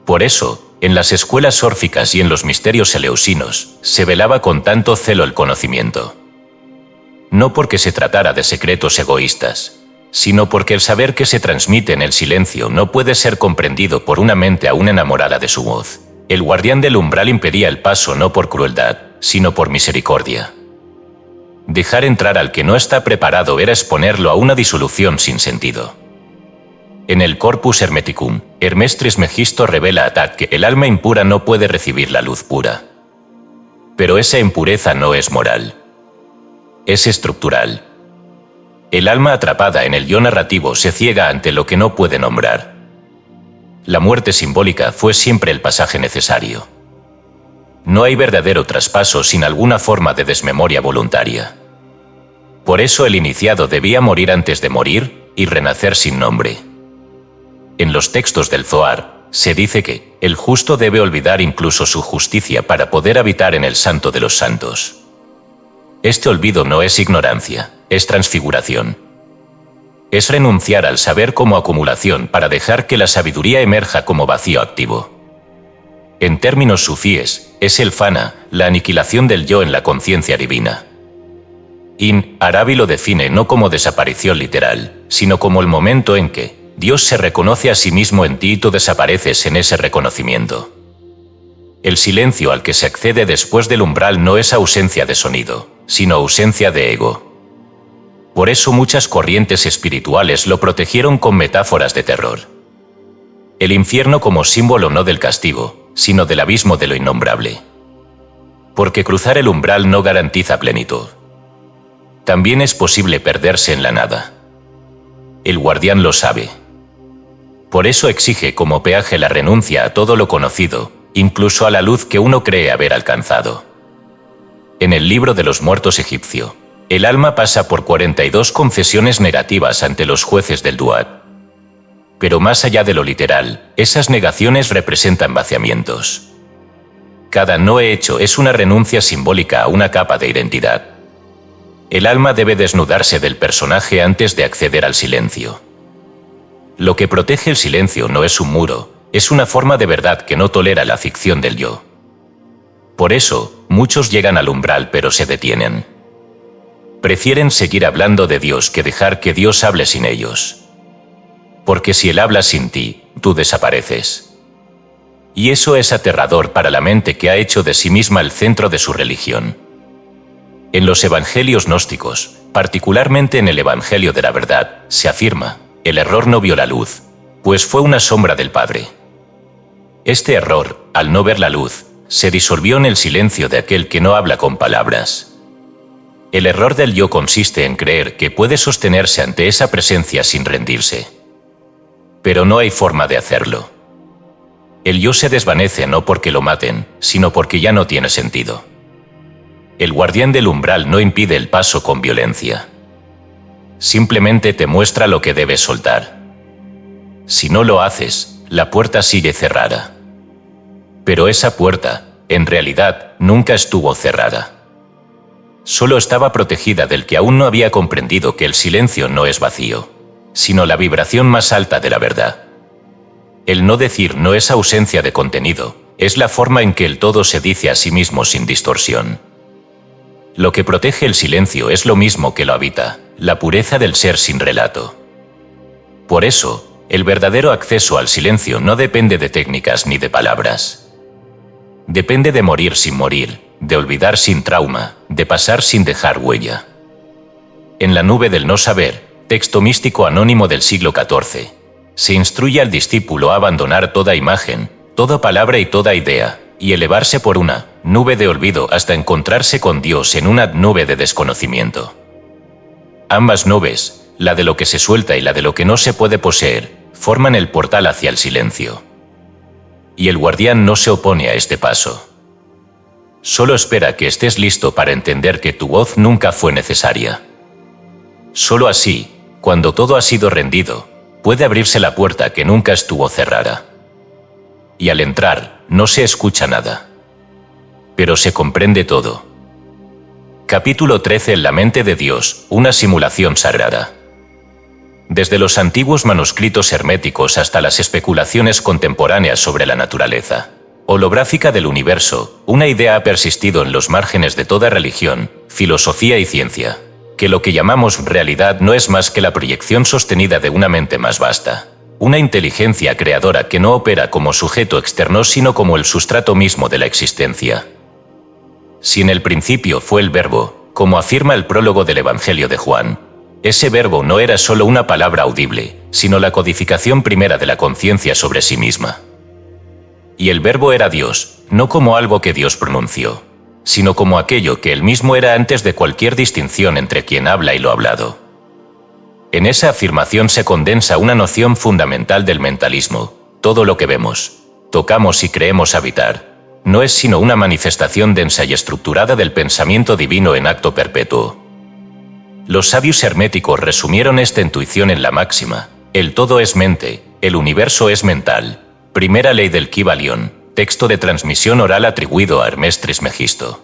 Por eso, en las escuelas órficas y en los misterios eleusinos, se velaba con tanto celo el conocimiento. No porque se tratara de secretos egoístas, sino porque el saber que se transmite en el silencio no puede ser comprendido por una mente aún enamorada de su voz. El guardián del umbral impedía el paso no por crueldad, sino por misericordia. Dejar entrar al que no está preparado era exponerlo a una disolución sin sentido. En el Corpus Hermeticum, Hermes Trismegisto revela a Tat que el alma impura no puede recibir la luz pura. Pero esa impureza no es moral. Es estructural. El alma atrapada en el yo narrativo se ciega ante lo que no puede nombrar. La muerte simbólica fue siempre el pasaje necesario. No hay verdadero traspaso sin alguna forma de desmemoria voluntaria. Por eso el iniciado debía morir antes de morir y renacer sin nombre. En los textos del Zohar, se dice que el justo debe olvidar incluso su justicia para poder habitar en el santo de los santos. Este olvido no es ignorancia, es transfiguración. Es renunciar al saber como acumulación para dejar que la sabiduría emerja como vacío activo. En términos sufíes, es el fana, la aniquilación del yo en la conciencia divina. Ibn Arabi lo define no como desaparición literal, sino como el momento en que Dios se reconoce a sí mismo en ti y tú desapareces en ese reconocimiento. El silencio al que se accede después del umbral no es ausencia de sonido, sino ausencia de ego. Por eso muchas corrientes espirituales lo protegieron con metáforas de terror. El infierno como símbolo no del castigo, sino del abismo de lo innombrable. Porque cruzar el umbral no garantiza plenitud. también es posible perderse en la nada. El guardián lo sabe. Por eso exige como peaje la renuncia a todo lo conocido, incluso a la luz que uno cree haber alcanzado. En el libro de los muertos egipcio, el alma pasa por 42 confesiones negativas ante los jueces del Duat. Pero más allá de lo literal, esas negaciones representan vaciamientos. Cada no he hecho es una renuncia simbólica a una capa de identidad. El alma debe desnudarse del personaje antes de acceder al silencio. Lo que protege el silencio no es un muro, es una forma de verdad que no tolera la ficción del yo. Por eso, muchos llegan al umbral pero se detienen. Prefieren seguir hablando de Dios que dejar que Dios hable sin ellos. Porque si Él habla sin ti, tú desapareces. Y eso es aterrador para la mente que ha hecho de sí misma el centro de su religión. En los evangelios gnósticos, particularmente en el Evangelio de la Verdad, se afirma: el error no vio la luz, pues fue una sombra del Padre. Este error, al no ver la luz, se disolvió en el silencio de aquel que no habla con palabras. El error del yo consiste en creer que puede sostenerse ante esa presencia sin rendirse. Pero no hay forma de hacerlo. El yo se desvanece no porque lo maten, sino porque ya no tiene sentido. El guardián del umbral no impide el paso con violencia. Simplemente te muestra lo que debes soltar. Si no lo haces, la puerta sigue cerrada. Pero esa puerta, en realidad, nunca estuvo cerrada. Solo estaba protegida del que aún no había comprendido que el silencio no es vacío, sino la vibración más alta de la verdad. El no decir no es ausencia de contenido, es la forma en que el todo se dice a sí mismo sin distorsión. Lo que protege el silencio es lo mismo que lo habita, la pureza del ser sin relato. Por eso, el verdadero acceso al silencio no depende de técnicas ni de palabras. Depende de morir sin morir, de olvidar sin trauma, de pasar sin dejar huella. En la nube del no saber, texto místico anónimo del siglo XIV, se instruye al discípulo a abandonar toda imagen, toda palabra y toda idea, y elevarse por una nube de olvido hasta encontrarse con Dios en una nube de desconocimiento. Ambas nubes, la de lo que se suelta y la de lo que no se puede poseer, forman el portal hacia el silencio. Y el guardián no se opone a este paso. Solo espera que estés listo para entender que tu voz nunca fue necesaria. Solo así, cuando todo ha sido rendido, puede abrirse la puerta que nunca estuvo cerrada. Y al entrar, no se escucha nada. Pero se comprende todo. Capítulo 13. En la mente de Dios, una simulación sagrada. Desde los antiguos manuscritos herméticos hasta las especulaciones contemporáneas sobre la naturaleza holográfica del universo, una idea ha persistido en los márgenes de toda religión, filosofía y ciencia, que lo que llamamos realidad no es más que la proyección sostenida de una mente más vasta, una inteligencia creadora que no opera como sujeto externo sino como el sustrato mismo de la existencia. Si en el principio fue el Verbo, como afirma el prólogo del Evangelio de Juan, ese verbo no era solo una palabra audible, sino la codificación primera de la conciencia sobre sí misma. Y el verbo era Dios, no como algo que Dios pronunció, sino como aquello que él mismo era antes de cualquier distinción entre quien habla y lo hablado. En esa afirmación se condensa una noción fundamental del mentalismo: todo lo que vemos, tocamos y creemos habitar, no es sino una manifestación densa y estructurada del pensamiento divino en acto perpetuo. Los sabios herméticos resumieron esta intuición en la máxima: el todo es mente, el universo es mental. Primera ley del Kybalión, texto de transmisión oral atribuido a Hermes Trismegisto.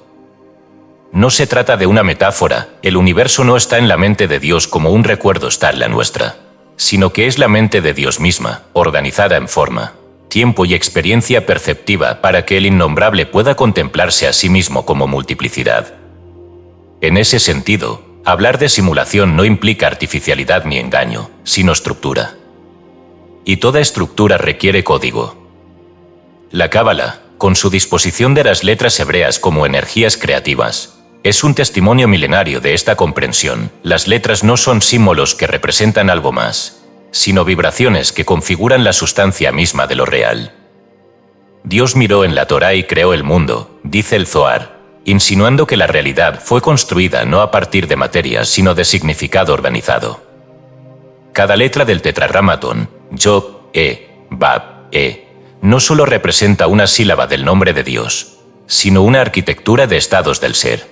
No se trata de una metáfora, el universo no está en la mente de Dios como un recuerdo está en la nuestra, sino que es la mente de Dios misma, organizada en forma, tiempo y experiencia perceptiva para que el innombrable pueda contemplarse a sí mismo como multiplicidad. En ese sentido, hablar de simulación no implica artificialidad ni engaño, sino estructura. Y toda estructura requiere código. La Cábala, con su disposición de las letras hebreas como energías creativas, es un testimonio milenario de esta comprensión. Las letras no son símbolos que representan algo más, sino vibraciones que configuran la sustancia misma de lo real. Dios miró en la Torá y creó el mundo, dice el Zohar, insinuando que la realidad fue construida no a partir de materia, sino de significado organizado. Cada letra del tetragrámaton, Yod, Bab, no solo representa una sílaba del nombre de Dios, sino una arquitectura de estados del ser.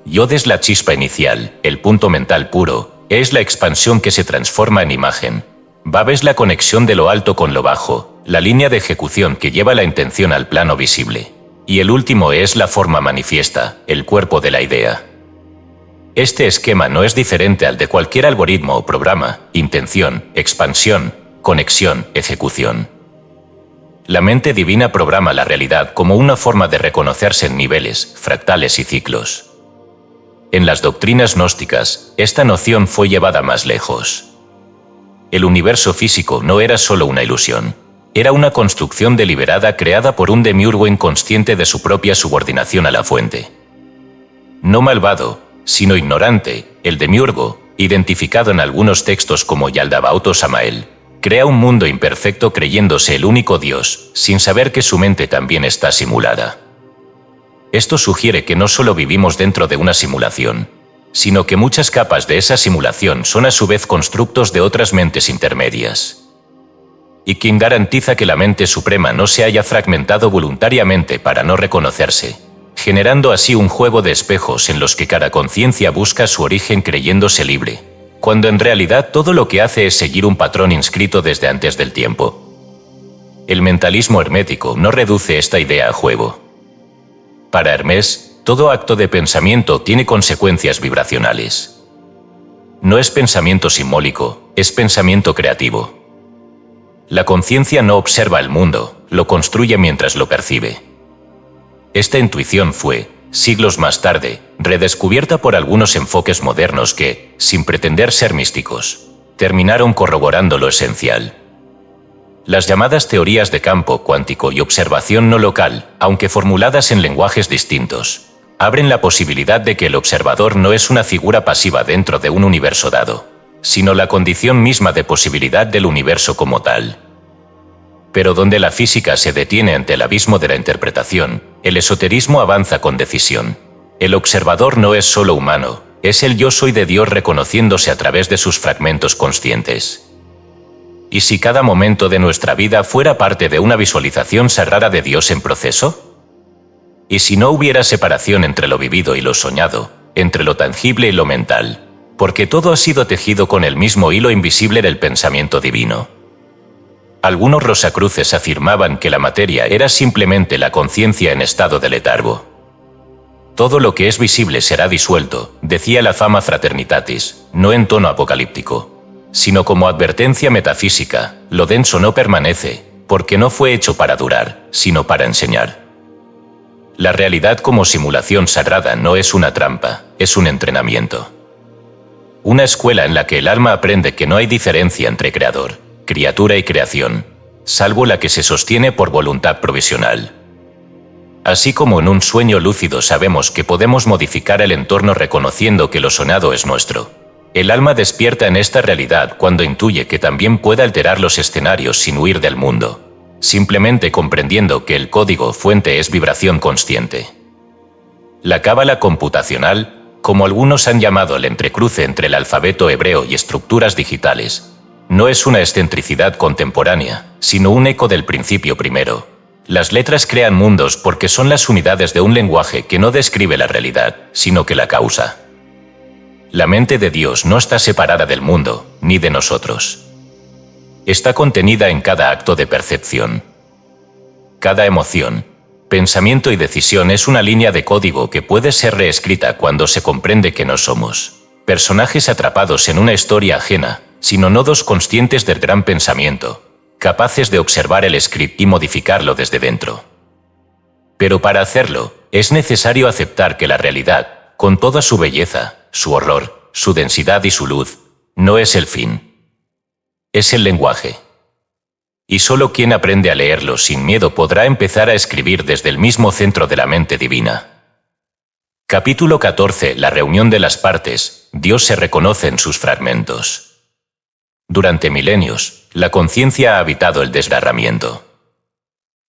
Yod es la chispa inicial, el punto mental puro, es la expansión que se transforma en imagen. Bab es la conexión de lo alto con lo bajo, la línea de ejecución que lleva la intención al plano visible. Y el último es la forma manifiesta, el cuerpo de la idea. Este esquema no es diferente al de cualquier algoritmo o programa: intención, expansión, conexión, ejecución. La mente divina programa la realidad como una forma de reconocerse en niveles, fractales y ciclos. En las doctrinas gnósticas, esta noción fue llevada más lejos. El universo físico no era solo una ilusión. Era una construcción deliberada creada por un demiurgo inconsciente de su propia subordinación a la fuente. No malvado, sino ignorante, el demiurgo, identificado en algunos textos como Yaldabaoth o Samael, crea un mundo imperfecto creyéndose el único Dios, sin saber que su mente también está simulada. Esto sugiere que no solo vivimos dentro de una simulación, sino que muchas capas de esa simulación son a su vez constructos de otras mentes intermedias. Y quien garantiza que la mente suprema no se haya fragmentado voluntariamente para no reconocerse, generando así un juego de espejos en los que cada conciencia busca su origen creyéndose libre, cuando en realidad todo lo que hace es seguir un patrón inscrito desde antes del tiempo. El mentalismo hermético no reduce esta idea a juego. Para Hermés, todo acto de pensamiento tiene consecuencias vibracionales. No es pensamiento simbólico, es pensamiento creativo. La conciencia no observa el mundo, lo construye mientras lo percibe. Esta intuición fue, siglos más tarde, redescubierta por algunos enfoques modernos que, sin pretender ser místicos, terminaron corroborando lo esencial. Las llamadas teorías de campo cuántico y observación no local, aunque formuladas en lenguajes distintos, abren la posibilidad de que el observador no es una figura pasiva dentro de un universo dado, sino la condición misma de posibilidad del universo como tal. Pero donde la física se detiene ante el abismo de la interpretación, el esoterismo avanza con decisión. El observador no es solo humano, es el yo soy de Dios reconociéndose a través de sus fragmentos conscientes. ¿Y si cada momento de nuestra vida fuera parte de una visualización sagrada de Dios en proceso? ¿Y si no hubiera separación entre lo vivido y lo soñado, entre lo tangible y lo mental? Porque todo ha sido tejido con el mismo hilo invisible del pensamiento divino. Algunos rosacruces afirmaban que la materia era simplemente la conciencia en estado de letargo. Todo lo que es visible será disuelto, decía la Fama Fraternitatis, no en tono apocalíptico, sino como advertencia metafísica: lo denso no permanece, porque no fue hecho para durar, sino para enseñar. La realidad como simulación sagrada no es una trampa, es un entrenamiento. Una escuela en la que el alma aprende que no hay diferencia entre creador, criatura y creación, salvo la que se sostiene por voluntad provisional. Así como en un sueño lúcido sabemos que podemos modificar el entorno reconociendo que lo soñado es nuestro, el alma despierta en esta realidad cuando intuye que también puede alterar los escenarios sin huir del mundo, simplemente comprendiendo que el código fuente es vibración consciente. La cábala computacional, como algunos han llamado el entrecruce entre el alfabeto hebreo y estructuras digitales, no es una excentricidad contemporánea, sino un eco del principio primero. Las letras crean mundos porque son las unidades de un lenguaje que no describe la realidad, sino que la causa. La mente de Dios no está separada del mundo, ni de nosotros. Está contenida en cada acto de percepción. Cada emoción, pensamiento y decisión es una línea de código que puede ser reescrita cuando se comprende que no somos personajes atrapados en una historia ajena, sino nodos conscientes del gran pensamiento, capaces de observar el script y modificarlo desde dentro. Pero para hacerlo, es necesario aceptar que la realidad, con toda su belleza, su horror, su densidad y su luz, no es el fin. Es el lenguaje. Y solo quien aprende a leerlo sin miedo podrá empezar a escribir desde el mismo centro de la mente divina. Capítulo 14. La reunión de las partes. Dios se reconoce en sus fragmentos. Durante milenios, la conciencia ha habitado el desgarramiento.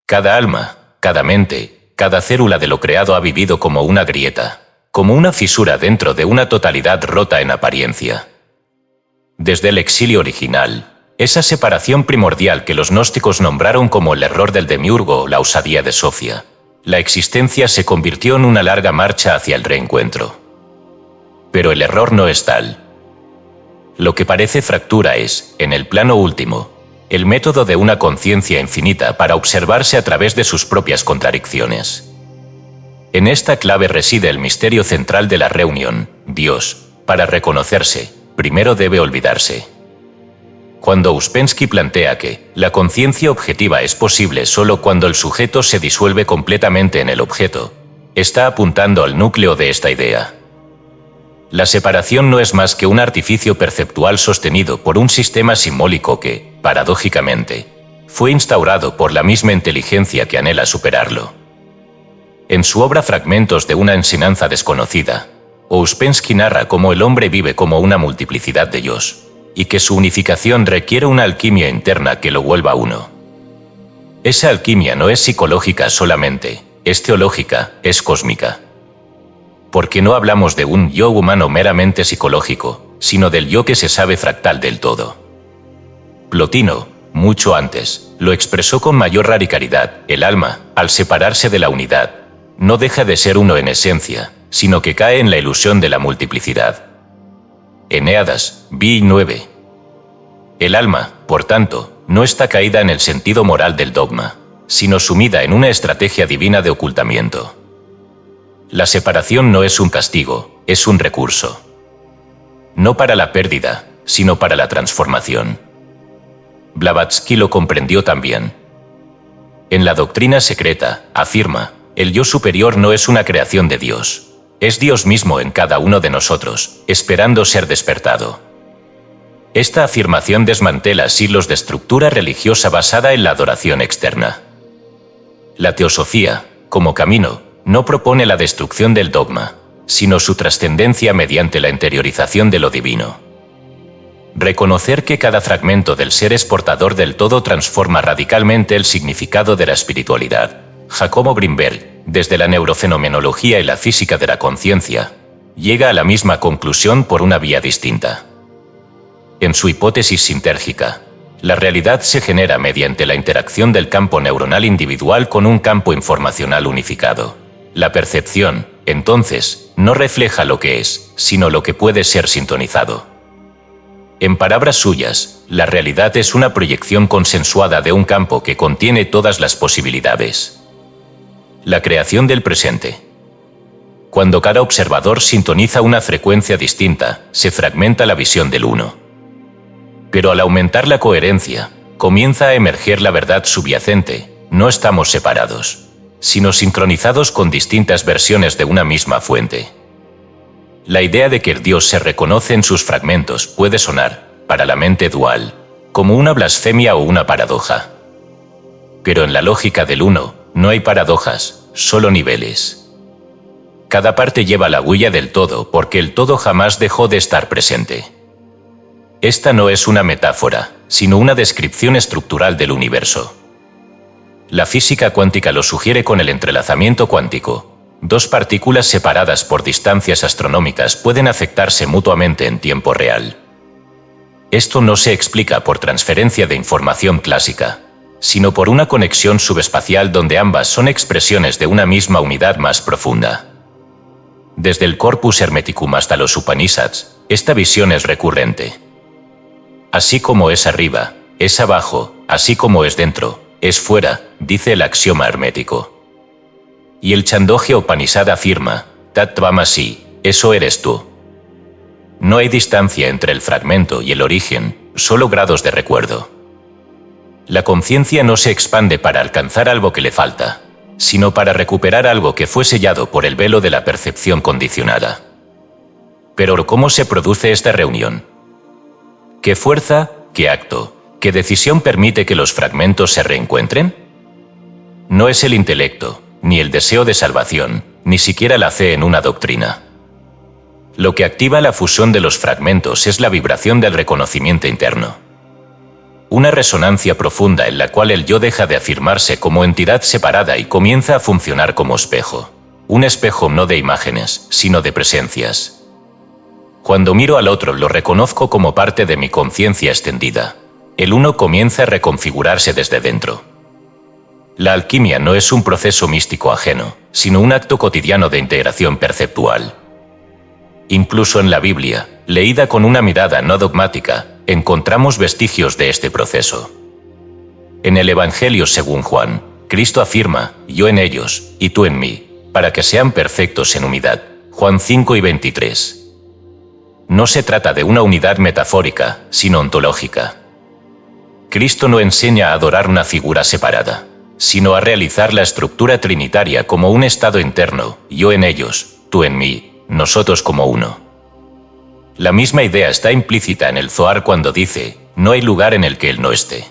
Cada alma, cada mente, Cada célula de lo creado ha vivido como una grieta, como una fisura dentro de una totalidad rota en apariencia. Desde el exilio original, esa separación primordial que los gnósticos nombraron como el error del demiurgo o la osadía de Sofía, la existencia se convirtió en una larga marcha hacia el reencuentro. Pero el error no es tal. Lo que parece fractura es, en el plano último, el método de una conciencia infinita para observarse a través de sus propias contradicciones. En esta clave reside el misterio central de la reunión. Dios, para reconocerse, primero debe olvidarse. Cuando Ouspensky plantea que la conciencia objetiva es posible solo cuando el sujeto se disuelve completamente en el objeto, está apuntando al núcleo de esta idea. La separación no es más que un artificio perceptual sostenido por un sistema simbólico que, paradójicamente, fue instaurado por la misma inteligencia que anhela superarlo. En su obra Fragmentos de una enseñanza desconocida, Ouspensky narra cómo el hombre vive como una multiplicidad de yos, y que su unificación requiere una alquimia interna que lo vuelva uno. Esa alquimia no es psicológica solamente, es teológica, es cósmica. Porque no hablamos de un yo humano meramente psicológico, sino del yo que se sabe fractal del todo. Plotino, mucho antes, lo expresó con mayor radicalidad: el alma, al separarse de la unidad, no deja de ser uno en esencia, sino que cae en la ilusión de la multiplicidad. Eneadas, vi 9. El alma, por tanto, no está caída en el sentido moral del dogma, sino sumida en una estrategia divina de ocultamiento. La separación no es un castigo, es un recurso. No para la pérdida, sino para la transformación. Blavatsky lo comprendió también. En la doctrina secreta, afirma, el yo superior no es una creación de Dios, es Dios mismo en cada uno de nosotros, esperando ser despertado. Esta afirmación desmantela siglos de estructura religiosa basada en la adoración externa. La teosofía, como camino, no propone la destrucción del dogma, sino su trascendencia mediante la interiorización de lo divino. Reconocer que cada fragmento del ser es portador del todo transforma radicalmente el significado de la espiritualidad. Jacobo Grinberg, desde la neurofenomenología y la física de la conciencia, llega a la misma conclusión por una vía distinta. En su hipótesis sintérgica, la realidad se genera mediante la interacción del campo neuronal individual con un campo informacional unificado. La percepción, entonces, no refleja lo que es, sino lo que puede ser sintonizado. En palabras suyas, la realidad es una proyección consensuada de un campo que contiene todas las posibilidades. La creación del presente. Cuando cada observador sintoniza una frecuencia distinta, se fragmenta la visión del uno. Pero al aumentar la coherencia, comienza a emerger la verdad subyacente: no estamos separados, sino sincronizados con distintas versiones de una misma fuente. La idea de que el Dios se reconoce en sus fragmentos puede sonar, para la mente dual, como una blasfemia o una paradoja. Pero en la lógica del uno, no hay paradojas, solo niveles. Cada parte lleva la huella del todo porque el todo jamás dejó de estar presente. Esta no es una metáfora, sino una descripción estructural del universo. La física cuántica lo sugiere con el entrelazamiento cuántico. Dos partículas separadas por distancias astronómicas pueden afectarse mutuamente en tiempo real. Esto no se explica por transferencia de información clásica, sino por una conexión subespacial donde ambas son expresiones de una misma unidad más profunda. Desde el Corpus Hermeticum hasta los Upanishads, esta visión es recurrente. Así como es arriba, es abajo, así como es dentro, es fuera, dice el axioma hermético. Y el Chandogya Upanishad afirma, Tat Tvamasi, eso eres tú. No hay distancia entre el fragmento y el origen, solo grados de recuerdo. La conciencia no se expande para alcanzar algo que le falta, sino para recuperar algo que fue sellado por el velo de la percepción condicionada. Pero ¿cómo se produce esta reunión? ¿Qué fuerza, qué acto, qué decisión permite que los fragmentos se reencuentren? No es el intelecto, ni el deseo de salvación, ni siquiera la fe en una doctrina. Lo que activa la fusión de los fragmentos es la vibración del reconocimiento interno. una resonancia profunda en la cual el yo deja de afirmarse como entidad separada y comienza a funcionar como espejo. Un espejo no de imágenes, sino de presencias. Cuando miro al otro lo reconozco como parte de mi conciencia extendida. El uno comienza a reconfigurarse desde dentro. La alquimia no es un proceso místico ajeno, sino un acto cotidiano de integración perceptual. Incluso en la Biblia, leída con una mirada no dogmática, encontramos vestigios de este proceso. En el Evangelio según Juan, Cristo afirma, yo en ellos, y tú en mí, para que sean perfectos en unidad. Juan 5:23. No se trata de una unidad metafórica, sino ontológica. Cristo no enseña a adorar una figura separada, sino a realizar la estructura trinitaria como un estado interno, yo en ellos, tú en mí, nosotros como uno. La misma idea está implícita en el Zohar cuando dice, no hay lugar en el que Él no esté.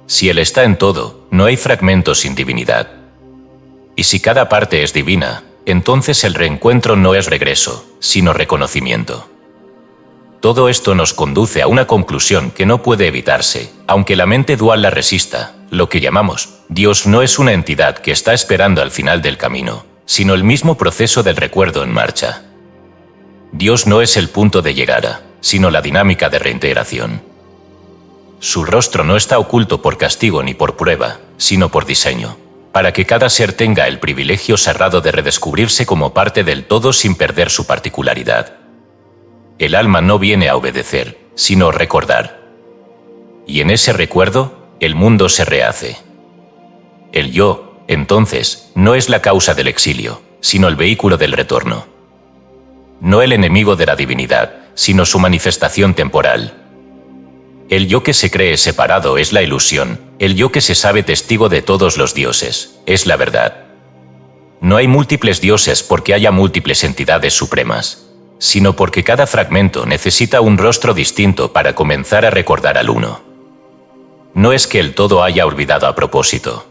Si Él está en todo, no hay fragmentos sin divinidad. Y si cada parte es divina, entonces el reencuentro no es regreso, sino reconocimiento. Todo esto nos conduce a una conclusión que no puede evitarse, aunque la mente dual la resista. Lo que llamamos Dios no es una entidad que está esperando al final del camino, sino el mismo proceso del recuerdo en marcha. Dios no es el punto de llegada, sino la dinámica de reintegración. Su rostro no está oculto por castigo ni por prueba, sino por diseño, para que cada ser tenga el privilegio sagrado de redescubrirse como parte del todo sin perder su particularidad. El alma no viene a obedecer, sino a recordar. Y en ese recuerdo, el mundo se rehace. El yo, entonces, no es la causa del exilio, sino el vehículo del retorno. No el enemigo de la divinidad, sino su manifestación temporal. El yo que se cree separado es la ilusión, el yo que se sabe testigo de todos los dioses, es la verdad. No hay múltiples dioses porque haya múltiples entidades supremas, sino porque cada fragmento necesita un rostro distinto para comenzar a recordar al uno. No es que el todo haya olvidado a propósito.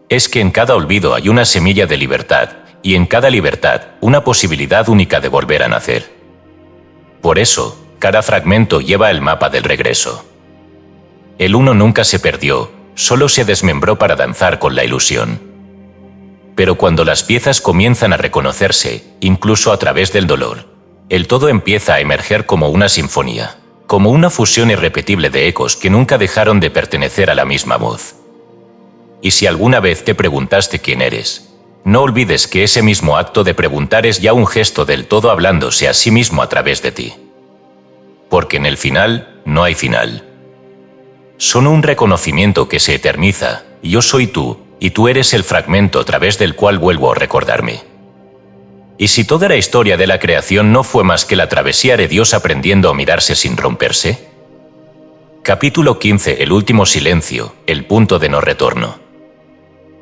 Es que en cada olvido hay una semilla de libertad, y en cada libertad, una posibilidad única de volver a nacer. Por eso, cada fragmento lleva el mapa del regreso. El uno nunca se perdió, solo se desmembró para danzar con la ilusión. Pero cuando las piezas comienzan a reconocerse, incluso a través del dolor, el todo empieza a emerger como una sinfonía, como una fusión irrepetible de ecos que nunca dejaron de pertenecer a la misma voz. Y si alguna vez te preguntaste quién eres, no olvides que ese mismo acto de preguntar es ya un gesto del todo hablándose a sí mismo a través de ti. Porque en el final, no hay final. Son un reconocimiento que se eterniza, yo soy tú, y tú eres el fragmento a través del cual vuelvo a recordarme. ¿Y si toda la historia de la creación no fue más que la travesía de Dios aprendiendo a mirarse sin romperse? Capítulo 15. El último silencio, el punto de no retorno.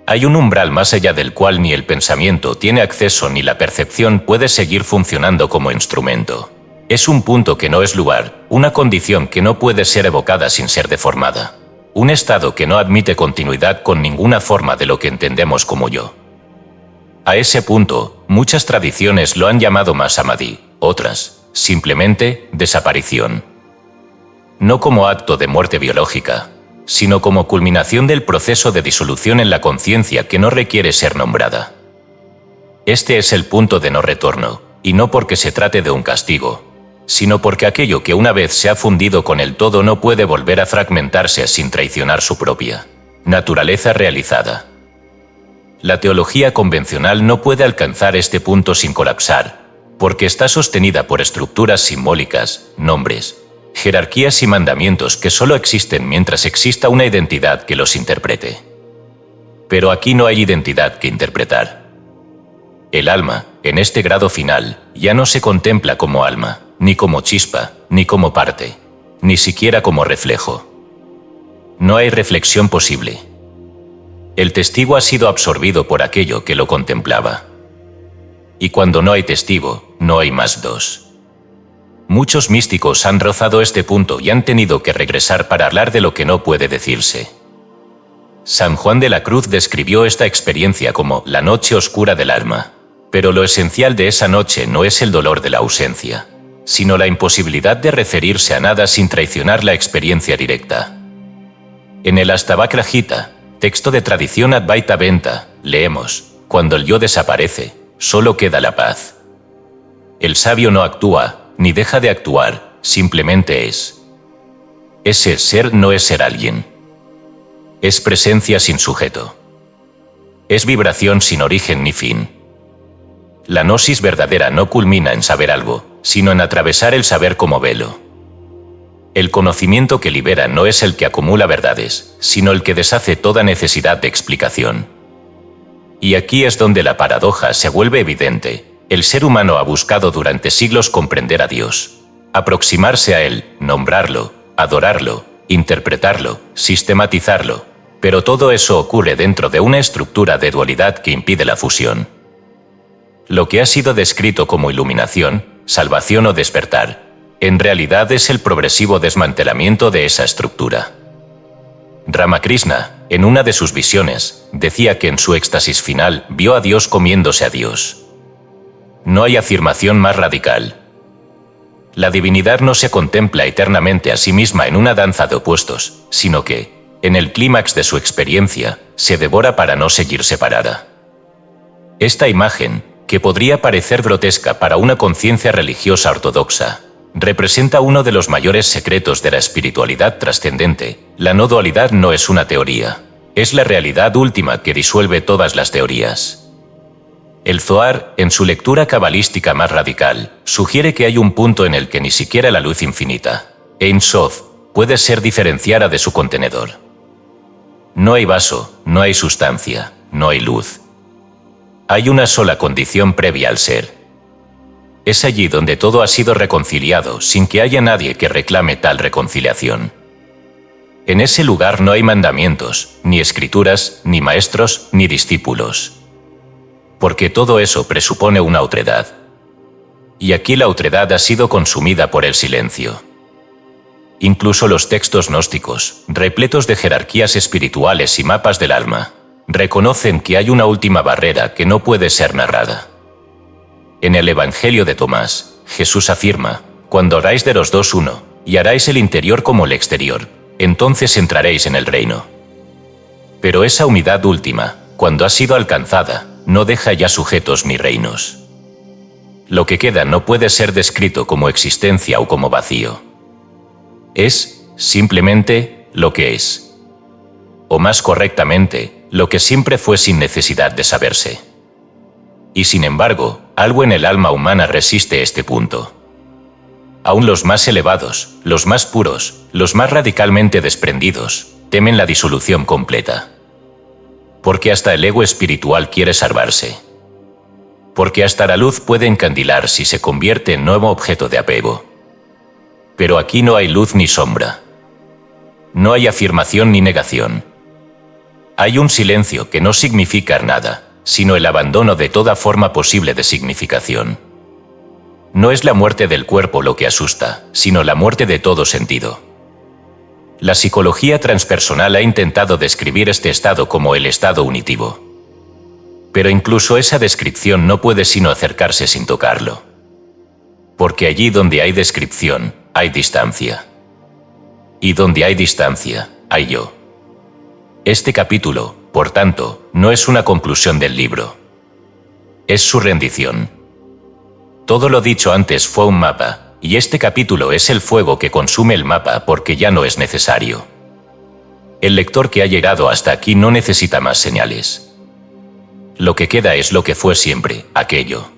Hay un umbral más allá del cual ni el pensamiento tiene acceso ni la percepción puede seguir funcionando como instrumento. Es un punto que no es lugar, una condición que no puede ser evocada sin ser deformada. Un estado que no admite continuidad con ninguna forma de lo que entendemos como yo. A ese punto, muchas tradiciones lo han llamado Masamadhi, otras, simplemente, desaparición. No como acto de muerte biológica, sino como culminación del proceso de disolución en la conciencia que no requiere ser nombrada. Este es el punto de no retorno, y no porque se trate de un castigo, sino porque aquello que una vez se ha fundido con el todo no puede volver a fragmentarse sin traicionar su propia naturaleza realizada. La teología convencional no puede alcanzar este punto sin colapsar, porque está sostenida por estructuras simbólicas, nombres, jerarquías y mandamientos que solo existen mientras exista una identidad que los interprete. Pero aquí no hay identidad que interpretar. El alma, en este grado final, ya no se contempla como alma, ni como chispa, ni como parte, ni siquiera como reflejo. No hay reflexión posible. El testigo ha sido absorbido por aquello que lo contemplaba. Y cuando no hay testigo, no hay más dos. Muchos místicos han rozado este punto y han tenido que regresar para hablar de lo que no puede decirse. San Juan de la Cruz describió esta experiencia como la noche oscura del alma, pero lo esencial de esa noche no es el dolor de la ausencia, sino la imposibilidad de referirse a nada sin traicionar la experiencia directa. En el Astabhakra Gita, texto de tradición Advaita Venta, leemos: cuando el yo desaparece, solo queda la paz. El sabio no actúa, ni deja de actuar, simplemente es. Ese ser no es ser alguien. Es presencia sin sujeto. Es vibración sin origen ni fin. La gnosis verdadera no culmina en saber algo, sino en atravesar el saber como velo. El conocimiento que libera no es el que acumula verdades, sino el que deshace toda necesidad de explicación. Y aquí es donde la paradoja se vuelve evidente. El ser humano ha buscado durante siglos comprender a Dios, aproximarse a Él, nombrarlo, adorarlo, interpretarlo, sistematizarlo, pero todo eso ocurre dentro de una estructura de dualidad que impide la fusión. Lo que ha sido descrito como iluminación, salvación o despertar, en realidad es el progresivo desmantelamiento de esa estructura. Ramakrishna, en una de sus visiones, decía que en su éxtasis final vio a Dios comiéndose a Dios. No hay afirmación más radical. La divinidad no se contempla eternamente a sí misma en una danza de opuestos, sino que, en el clímax de su experiencia, se devora para no seguir separada. Esta imagen, que podría parecer grotesca para una conciencia religiosa ortodoxa, representa uno de los mayores secretos de la espiritualidad trascendente. La no dualidad no es una teoría, es la realidad última que disuelve todas las teorías. El Zohar, en su lectura cabalística más radical, sugiere que hay un punto en el que ni siquiera la luz infinita, Ein Sof, puede ser diferenciada de su contenedor. No hay vaso, no hay sustancia, no hay luz. Hay una sola condición previa al ser. Es allí donde todo ha sido reconciliado sin que haya nadie que reclame tal reconciliación. En ese lugar no hay mandamientos, ni escrituras, ni maestros, ni discípulos. Porque todo eso presupone una otredad. Y aquí la otredad ha sido consumida por el silencio. Incluso los textos gnósticos, repletos de jerarquías espirituales y mapas del alma, reconocen que hay una última barrera que no puede ser narrada. En el Evangelio de Tomás, Jesús afirma: cuando haráis de los dos uno, y haráis el interior como el exterior, entonces entraréis en el reino. Pero esa unidad última, cuando ha sido alcanzada, no deja ya sujetos ni reinos. Lo que queda no puede ser descrito como existencia o como vacío. Es, simplemente, lo que es. O más correctamente, lo que siempre fue sin necesidad de saberse. Y sin embargo, algo en el alma humana resiste este punto. Aún los más elevados, los más puros, los más radicalmente desprendidos, temen la disolución completa. Porque hasta el ego espiritual quiere salvarse. Porque hasta la luz puede encandilar si se convierte en nuevo objeto de apego. Pero aquí no hay luz ni sombra. No hay afirmación ni negación. Hay un silencio que no significa nada, sino el abandono de toda forma posible de significación. No es la muerte del cuerpo lo que asusta, sino la muerte de todo sentido. La psicología transpersonal ha intentado describir este estado como el estado unitivo. Pero incluso esa descripción no puede sino acercarse sin tocarlo. Porque allí donde hay descripción, hay distancia. Y donde hay distancia, hay yo. Este capítulo, por tanto, no es una conclusión del libro. Es su rendición. Todo lo dicho antes fue un mapa, y este capítulo es el fuego que consume el mapa porque ya no es necesario. El lector que ha llegado hasta aquí no necesita más señales. Lo que queda es lo que fue siempre, aquello.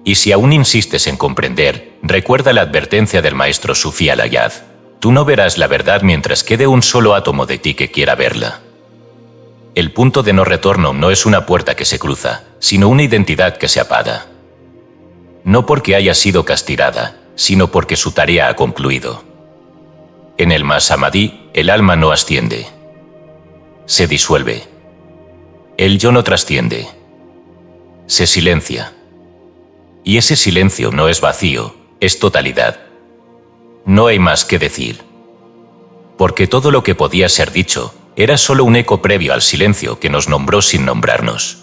Y si aún insistes en comprender, recuerda la advertencia del maestro Sufi al-Ayad: tú no verás la verdad mientras quede un solo átomo de ti que quiera verla. El punto de no retorno no es una puerta que se cruza, sino una identidad que se apaga. No porque haya sido castigada, sino porque su tarea ha concluido. En el Mahasamadhi, el alma no asciende. Se disuelve. El yo no trasciende. Se silencia. Y ese silencio no es vacío, es totalidad. No hay más que decir. Porque todo lo que podía ser dicho, era solo un eco previo al silencio que nos nombró sin nombrarnos.